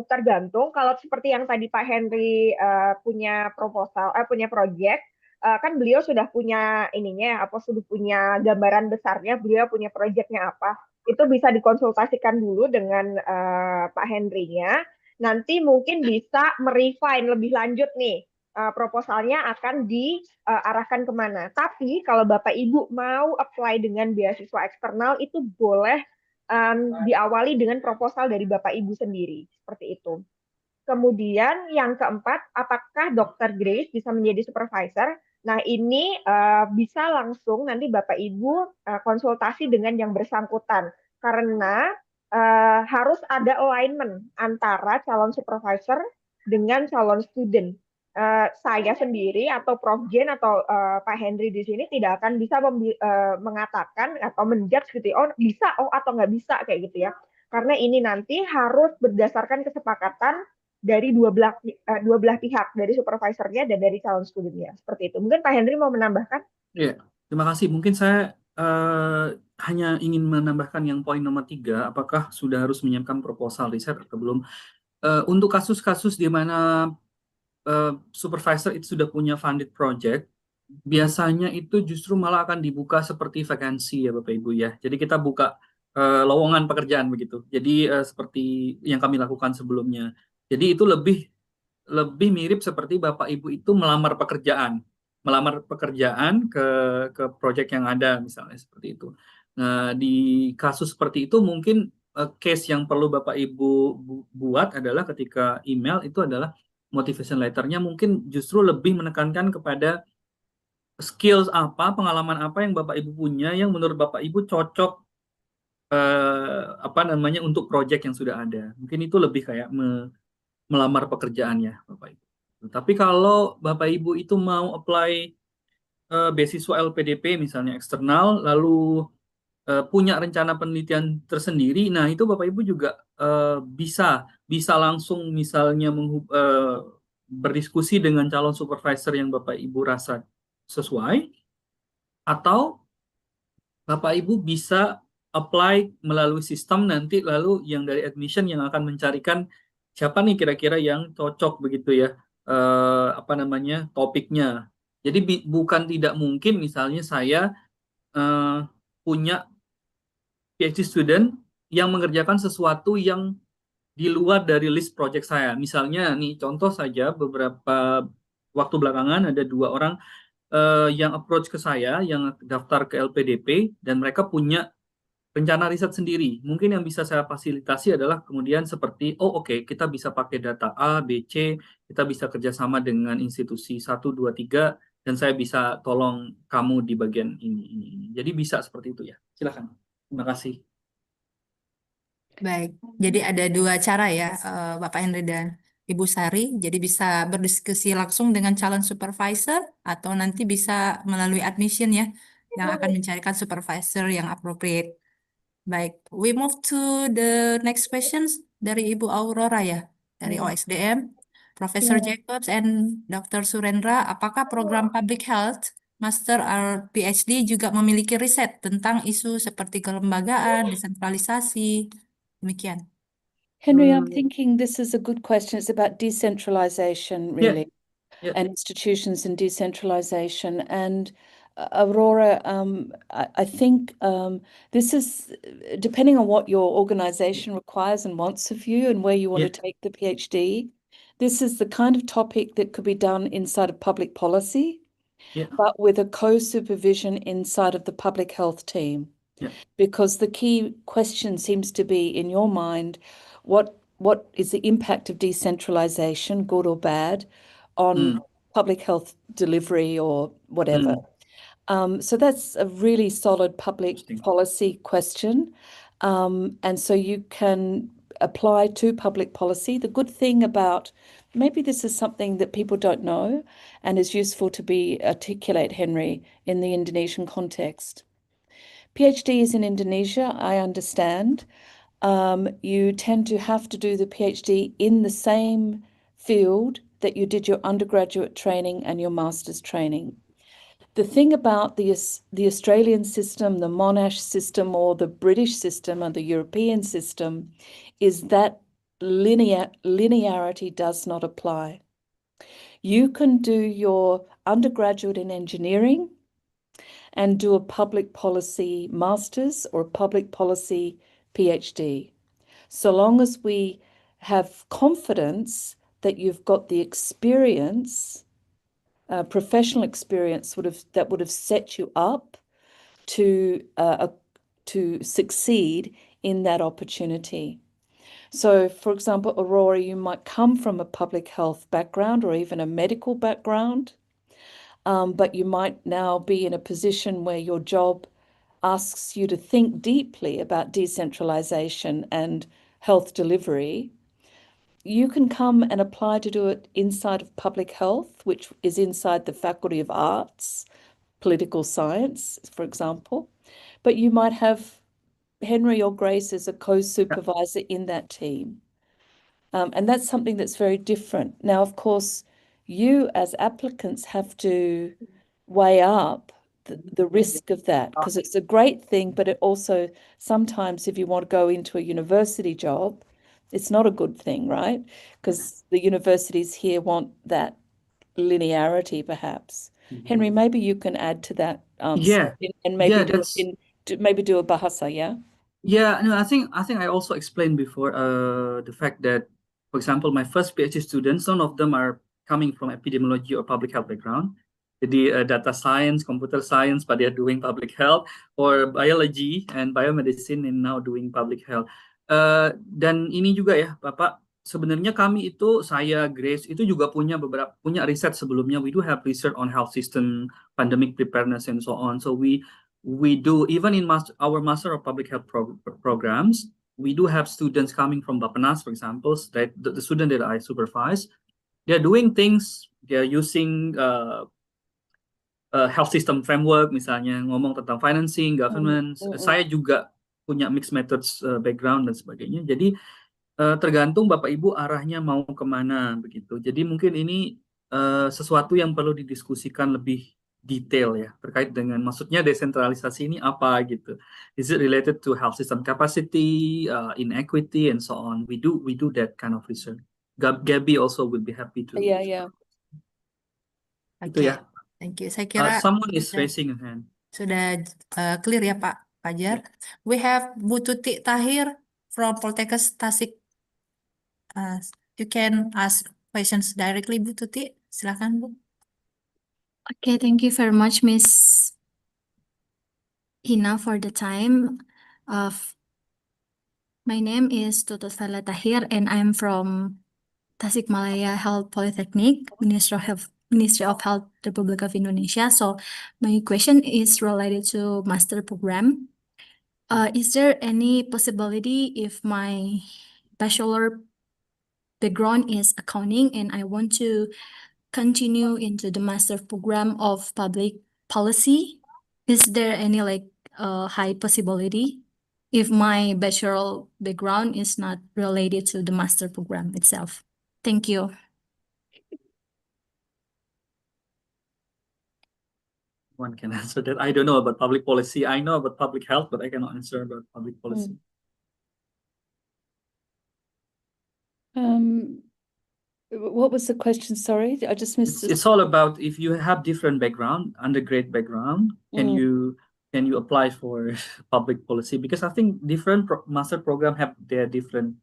tergantung. Kalau seperti yang tadi Pak Henry punya punya project, kan beliau sudah punya ininya, apa sudah punya gambaran besarnya, beliau punya projectnya apa. Itu bisa dikonsultasikan dulu dengan Pak Henry-nya. Nanti mungkin bisa merefine lebih lanjut nih proposalnya akan diarahkan kemana. Tapi kalau Bapak Ibu mau apply dengan beasiswa eksternal itu boleh diawali dengan proposal dari Bapak Ibu sendiri. Seperti itu. Kemudian yang keempat, apakah Dr. Grace bisa menjadi supervisor? Nah ini bisa langsung nanti Bapak Ibu konsultasi dengan yang bersangkutan. Karena harus ada alignment antara calon supervisor dengan calon student. Saya sendiri atau Prof. Jen atau Pak Henry di sini tidak akan bisa mengatakan atau menjudge gitu ya, oh bisa, oh atau nggak bisa kayak gitu ya. Karena ini nanti harus berdasarkan kesepakatan dari dua belah pihak, dari supervisornya dan dari calon studentnya. Seperti itu. Mungkin Pak Henry mau menambahkan? Iya, terima kasih. Mungkin saya hanya ingin menambahkan yang poin nomor 3, apakah sudah harus menyiapkan proposal riset atau belum. Untuk kasus-kasus di mana supervisor itu sudah punya funded project, biasanya itu justru malah akan dibuka seperti vakansi ya Bapak Ibu ya. Jadi kita buka lowongan pekerjaan begitu. Jadi seperti yang kami lakukan sebelumnya. Jadi itu lebih mirip seperti Bapak Ibu itu melamar pekerjaan ke project yang ada misalnya seperti itu. Nah, di kasus seperti itu mungkin case yang perlu Bapak Ibu buat adalah ketika email itu adalah motivation letternya mungkin justru lebih menekankan kepada skills apa, pengalaman apa yang Bapak Ibu punya yang menurut Bapak Ibu cocok untuk project yang sudah ada. Mungkin itu lebih kayak melamar pekerjaannya Bapak Ibu. Tapi kalau Bapak Ibu itu mau apply beasiswa LPDP misalnya eksternal, lalu punya rencana penelitian tersendiri, nah itu Bapak Ibu juga bisa langsung misalnya berdiskusi dengan calon supervisor yang Bapak Ibu rasa sesuai, atau Bapak Ibu bisa apply melalui sistem nanti lalu yang dari admission yang akan mencarikan siapa nih kira-kira yang cocok begitu ya topiknya. Jadi bukan tidak mungkin misalnya saya punya PhD student yang mengerjakan sesuatu yang di luar dari list project saya. Misalnya nih contoh saja beberapa waktu belakangan ada 2 orang yang approach ke saya yang daftar ke LPDP dan mereka punya rencana riset sendiri. Mungkin yang bisa saya fasilitasi adalah kemudian seperti, kita bisa pakai data A, B, C, kita bisa kerjasama dengan institusi 1, 2, 3, dan saya bisa tolong kamu di bagian ini. Jadi bisa seperti itu ya. Silakan. Terima kasih. Baik, jadi ada 2 cara ya, Bapak Henry dan Ibu Sari. Jadi bisa berdiskusi langsung dengan calon supervisor atau nanti bisa melalui admission ya, yang akan mencarikan supervisor yang appropriate. Baik, we move to the next questions dari Ibu Aurora ya, dari OSDM. Profesor Jacobs and Dr. Surendra, apakah program Public Health Master or PhD juga memiliki riset tentang isu seperti kelembagaan, desentralisasi? Demikian. Henry, I'm thinking this is a good question. It's about decentralization, really, Yeah. and institutions and decentralization. And Aurora, I think this is depending on what your organization requires and wants of you and where you want to take the PhD. This is the kind of topic that could be done inside of public policy, but with a co-supervision inside of the public health team. Because the key question seems to be, in your mind, what is the impact of decentralization, good or bad, on public health delivery or whatever. So that's a really solid public policy question. And so you can apply to public policy. The good thing about, maybe this is something that people don't know and is useful to be articulate, Henry, in the Indonesian context. PhD is in Indonesia, I understand. You tend to have to do the PhD in the same field that you did your undergraduate training and your master's training. The thing about the Australian system, the Monash system, or the British system, or the European system, is that linearity does not apply. You can do your undergraduate in engineering and do a public policy master's or a public policy PhD, so long as we have confidence that you've got the experience, professional experience that would have set you up to succeed in that opportunity. So, for example, Aurora, you might come from a public health background or even a medical background, but you might now be in a position where your job asks you to think deeply about decentralization and health delivery. You can come and apply to do it inside of public health, which is inside the Faculty of Arts, political science, for example. But you might have Henry or Grace as a co-supervisor in that team. And that's something that's very different. Now, of course, you as applicants have to weigh up the risk of that, because it's a great thing, but it also sometimes, if you want to go into a university job, it's not a good thing, right? Because the universities here want that linearity, perhaps. Henry, maybe you can add to that answer and maybe do a bahasa, yeah? Yeah, no, I think I also explained before the fact that, for example, my first PhD students, none of them are coming from epidemiology or public health background. Jadi data science, computer science, but they're doing public health, or biology and biomedicine and now doing public health. Dan ini juga ya, Bapak, sebenarnya kami itu, saya, Grace, itu juga punya riset sebelumnya. We do have research on health system, pandemic preparedness, and so on. So we do, even in our Master of Public Health programs, we do have students coming from Bappenas, for example, that the student that I supervise, they're doing things, they're using health system framework, misalnya ngomong tentang financing, governance. Saya juga punya mixed methods background dan sebagainya. Jadi tergantung Bapak Ibu arahnya mau kemana begitu. Jadi mungkin ini sesuatu yang perlu didiskusikan lebih detail ya, terkait dengan maksudnya desentralisasi ini apa gitu. Is it related to health system capacity, inequity, and so on? We do that kind of research. Gabby also will be happy to. Yeah. Itu ya. Thank you. Saya kira someone is raising a hand. Sudah clear ya Pak Fajar. We have Bu Tuti Tahir from Poltekkes Tasik. You can ask questions directly, Bu Tuti. Silakan Bu. Okay, thank you very much, Miss Hina, for the time. My name is Tutut Fala Tahir, and I'm from Tasikmalaya Health Polytechnic, Ministry of Health, Republic of Indonesia. So my question is related to master program. Is there any possibility if my bachelor background is accounting and I want to continue into the master program of public policy? Is there any high possibility if my bachelor background is not related to the master program itself? Thank you. One can answer that. I don't know about public policy. I know about public health, but I cannot answer about public policy. What was the question? Sorry, I just missed it. It's all about if you have different background, undergrad background, can you apply for public policy? Because I think different master program have their different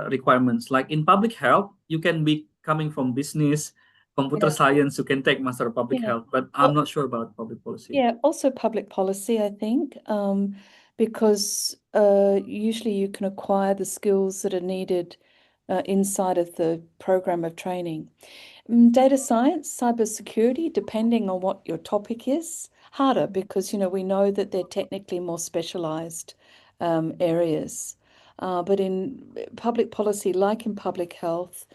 requirements. Like in public health, you can be coming from business, computer science, you can take master of public health, but I'm not sure about public policy. Yeah, also public policy, I think. because usually you can acquire the skills that are needed inside of the program of training. Data science, cybersecurity, depending on what your topic is, harder because, we know that they're technically more specialized areas. But in public policy, like in public health,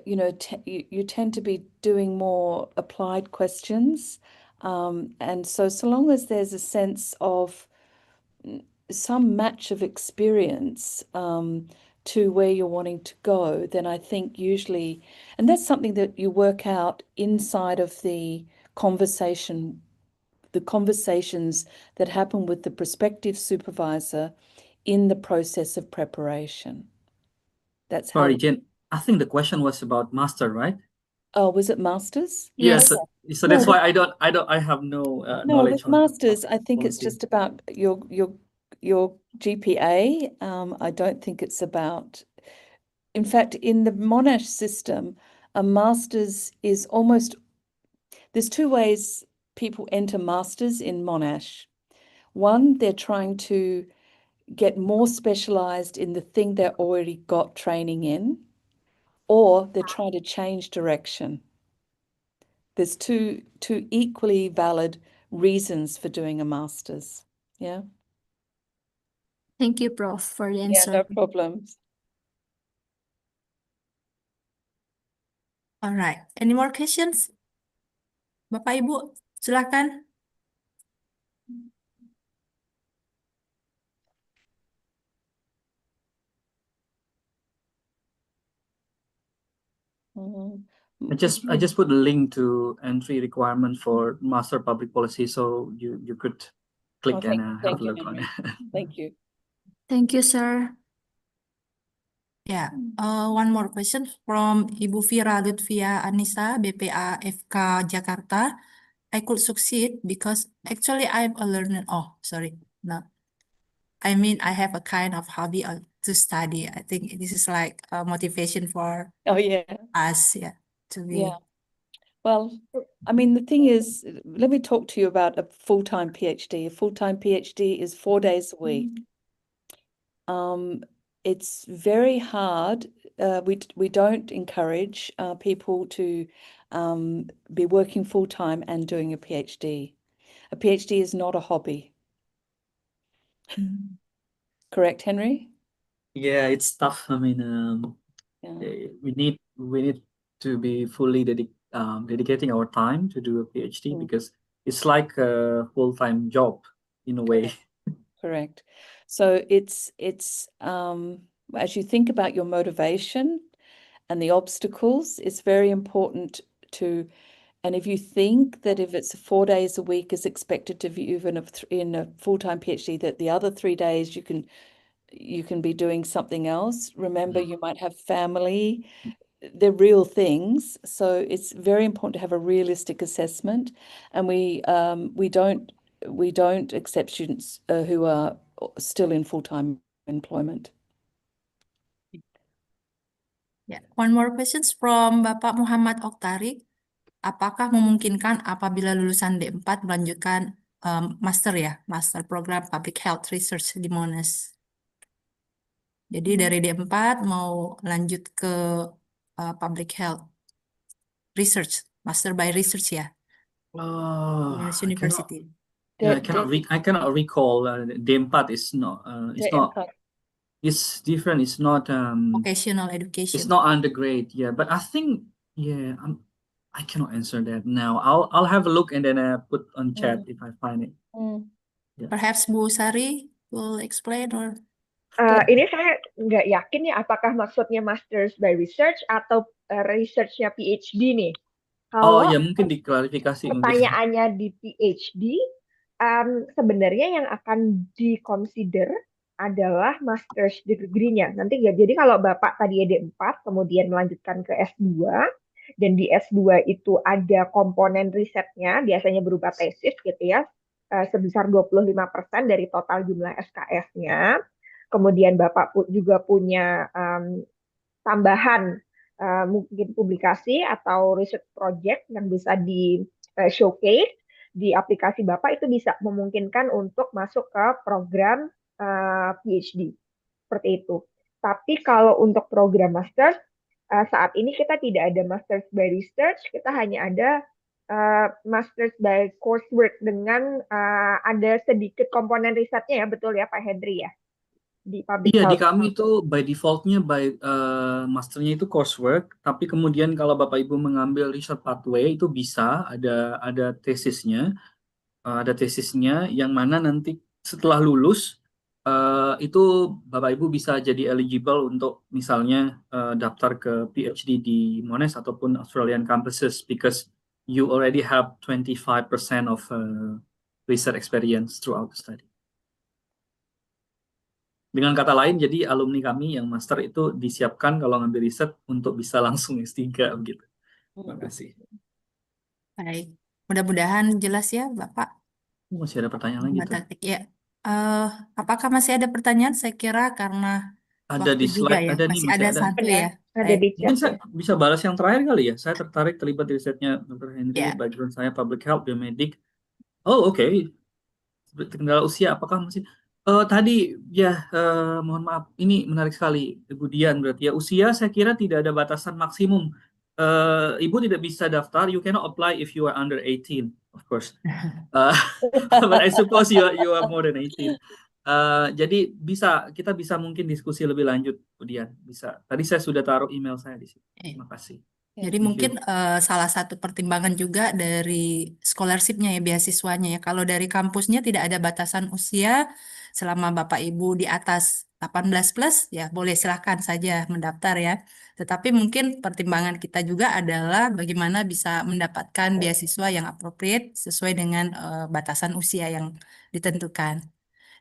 you tend to be doing more applied questions. And so long as there's a sense of some match of experience to where you're wanting to go, then I think usually, and that's something that you work out inside of the conversations that happen with the prospective supervisor in the process of preparation. That's how. Sorry, Jen. I think the question was about master, right? Oh, was it masters? Yes. Okay. So No, that's why I have no No, knowledge with on masters, I think it's policy. just about your GPA. I don't think it's about. In fact, in the Monash system, a master's is almost. There's two ways people enter masters in Monash. One, they're trying to get more specialized in the thing they've already got training in, or they're trying to change direction. There's two equally valid reasons for doing a master's. Yeah. Thank you, Prof, for the Yeah, answer. no problems. All right. Any more questions? Bapak Ibu, silakan. I just put a link to entry requirement for master public policy, so you could click and have a look on it. Thank you. Thank you, sir. Yeah, one more question from Ibu Vira Lutfia Anissa, BPA FK Jakarta. I could succeed because actually I'm a learner. Oh, sorry. No. I mean, I have a kind of hobby to study. I think this is like a motivation for Oh, yeah. us, yeah, to be. Yeah. Well, I mean, the thing is, let me talk to you about a full-time PhD. A full-time PhD is 4 days a week. It's very hard. We don't encourage people to be working full-time and doing a PhD. A PhD is not a hobby. Correct, Henry? Yeah, it's tough. I mean, Yeah. we need to be fully dedicating our time to do a PhD because it's like a full-time job in a way. Correct. So it's as you think about your motivation and the obstacles, it's very important to, and if you think that if it's 4 days a week is expected to be even in a full-time PhD, that the other 3 days you can be doing something else. Remember, you might have family. They're real things. So it's very important to have a realistic assessment. And we don't accept students who are still in full-time employment. Yeah. One more questions from Bapak Muhammad Oktarik. Apakah memungkinkan apabila lulusan D4 melanjutkan master program Public Health Research di Monash? Jadi dari D4 mau lanjut ke Public Health Research, Master by Research ya, Monash University. I cannot recall. D4 is not. It's different. It's not. Vocational education. It's not undergrad. Yeah, but I think. Yeah, I cannot answer that now. I'll have a look and then put on chat if I find it. Yeah. Perhaps Bu Sari will explain or. Ini saya nggak yakin ya apakah maksudnya Masters by Research atau researchnya PhD nih. Kalau ya mungkin diklarifikasi. Pertanyaannya di PhD, sebenarnya yang akan diconsider adalah master's degree-nya. Nanti ya, jadi kalau Bapak tadi D4, kemudian melanjutkan ke S2, dan di S2 itu ada komponen risetnya, biasanya berupa tesis gitu ya, sebesar 25% dari total jumlah SKS-nya. Kemudian Bapak juga punya tambahan mungkin publikasi atau research project yang bisa di showcase. di aplikasi Bapak itu bisa memungkinkan untuk masuk ke program PhD. Seperti itu. Tapi kalau untuk program master, saat ini kita tidak ada Masters by Research, kita hanya ada Masters by Coursework dengan ada sedikit komponen risetnya ya, betul ya Pak Henry ya? Di public Iya, di health. kami itu by defaultnya masternya itu coursework, tapi kemudian kalau Bapak Ibu mengambil research pathway itu bisa ada tesisnya, yang mana nanti setelah lulus itu Bapak Ibu bisa jadi eligible untuk misalnya daftar ke PhD di Monash ataupun Australian campuses because you already have 25% of research experience throughout the study. Dengan kata lain, jadi alumni kami yang master itu disiapkan kalau ngambil riset untuk bisa langsung S3 begitu. Terima kasih. Baik, mudah-mudahan jelas ya Bapak. Masih ada pertanyaan lagi Mbak tuh? Tatik. Ya, apakah masih ada pertanyaan? Saya kira karena Ada waktu di juga slide, ya, ada nih, masih masih ada ada. satu Ada, ya. ada Baik. di Mungkin chat saya ya. bisa balas yang terakhir kali ya. Saya tertarik terlibat di risetnya Dr. Henry, Ya. background saya public health, biomedik. Oh, oke. Kendala usia apakah masih tadi ya mohon maaf ini menarik sekali Ibu Dian, berarti ya usia saya kira tidak ada batasan maksimum. Ibu tidak bisa daftar, you cannot apply if you are under 18 of course. But I suppose you are more than 18. Jadi kita bisa mungkin diskusi lebih lanjut Bu Dian, bisa. Tadi saya sudah taruh email saya di sini. Terima kasih. Jadi Thank mungkin you. salah satu pertimbangan juga dari scholarship-nya ya, beasiswanya ya. Kalau dari kampusnya tidak ada batasan usia, selama Bapak Ibu di atas 18 plus, ya boleh silahkan saja mendaftar ya. Tetapi mungkin pertimbangan kita juga adalah bagaimana bisa mendapatkan beasiswa yang appropriate sesuai dengan batasan usia yang ditentukan.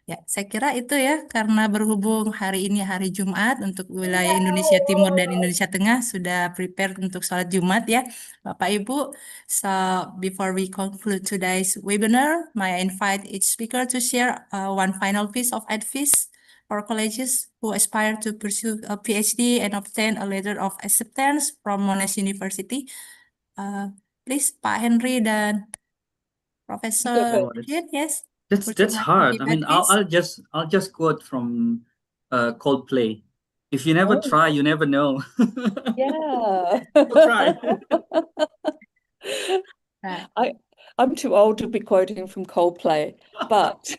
Ya, saya kira itu ya, karena berhubung hari ini hari Jumat untuk wilayah Indonesia Timur dan Indonesia Tengah sudah prepare untuk sholat Jumat ya, Bapak Ibu. So, before we conclude today's webinar, may I invite each speaker to share one final piece of advice for colleges who aspire to pursue a PhD and obtain a letter of acceptance from Monash University. Please, Pak Henry dan Profesor Oh, Jin, yes. That's Would you that's like to hard. give I mean, advice? I'll just quote from Coldplay. If you never Oh, try, you never know. yeah. We'll try. I'm too old to be quoting from Coldplay, but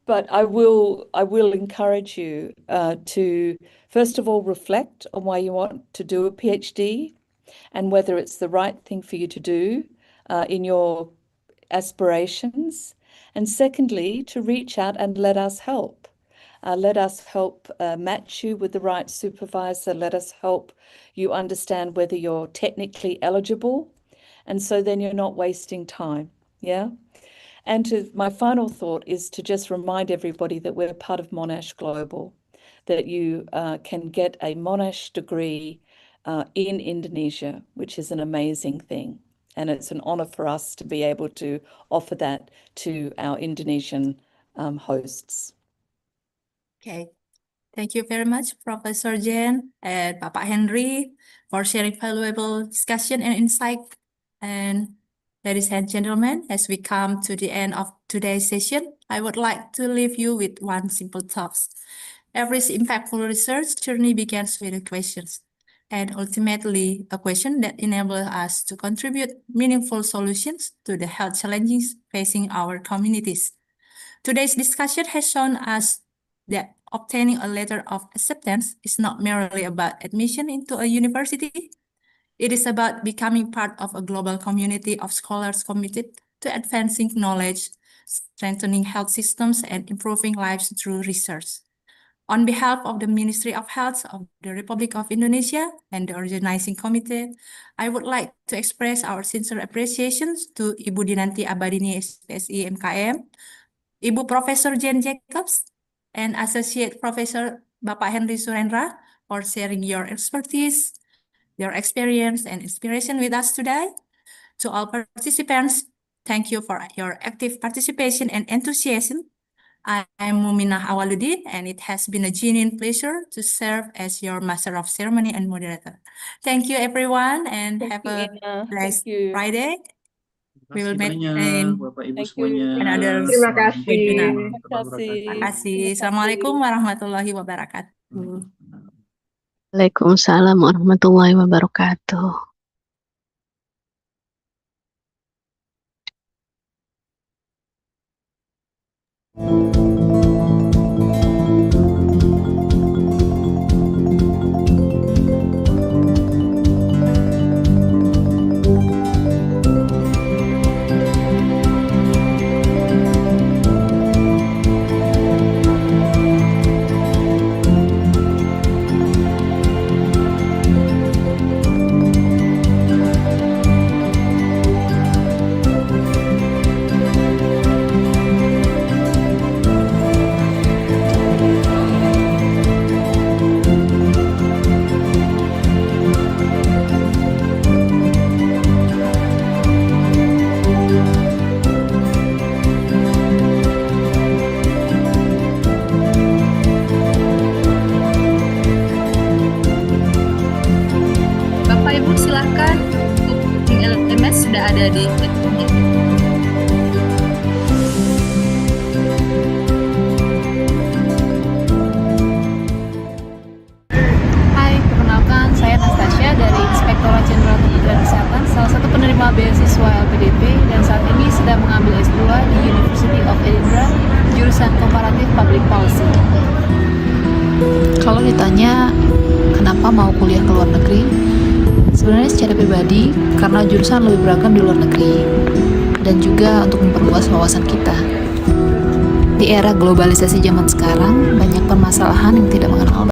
but I will encourage you to first of all reflect on why you want to do a PhD and whether it's the right thing for you to do in your aspirations, and secondly to reach out and let us help. Let us help match you with the right supervisor. Let us help you understand whether you're technically eligible. And so then you're not wasting time. Yeah. And my final thought is to just remind everybody that we're part of Monash Global, that you can get a Monash degree in Indonesia, which is an amazing thing. And it's an honor for us to be able to offer that to our Indonesian hosts. Okay. Thank you very much, Professor Jen and Papa Henry, for sharing valuable discussion and insight. And ladies and gentlemen, as we come to the end of today's session, I would like to leave you with one simple thought. Every impactful research journey begins with a question, and ultimately a question that enables us to contribute meaningful solutions to the health challenges facing our communities. Today's discussion has shown us that obtaining a letter of acceptance is not merely about admission into a university. It is about becoming part of a global community of scholars committed to advancing knowledge, strengthening health systems, and improving lives through research. On behalf of the Ministry of Health of the Republic of Indonesia and the organizing committee, I would like to express our sincere appreciations to Ibu Dinanti Abadini SPSI MKM, Ibu Profesor Jen Jacobs, and Associate Professor Bapak Henry Surendra for sharing your expertise, your experience, and inspiration with us today. To all participants, thank you for your active participation and enthusiasm. I'm Muminah Awaludin, and it has been a genuine pleasure to serve as your Master of Ceremony and moderator. Thank you, everyone, and Thank have you, a Ina. blessed Thank you. Friday. We will meet banyak in Bapak Ibu Thank you. semuanya. another Terima Assalamualaikum kasih. webinar. warahmatullahi Terima kasih. Terima wabarakatuh. kasih. Terima kasih. Assalamualaikum warahmatullahi wabarakatuh. Waalaikumsalam warahmatullahi wabarakatuh. Bapak Ibu silakan untuk link LMS sudah ada di platformnya. Hai, perkenalkan saya Nastasia dari Inspektorat Jenderal Kementerian Kesehatan, salah satu penerima beasiswa LPDP dan saat ini sedang mengambil S2 di University of Edinburgh, jurusan Comparative Public Policy. Kalau ditanya kenapa mau kuliah ke luar negeri, sebenarnya secara pribadi karena jurusan lebih beragam di luar negeri dan juga untuk memperluas wawasan kita. Di era globalisasi zaman sekarang, banyak permasalahan yang tidak mengenal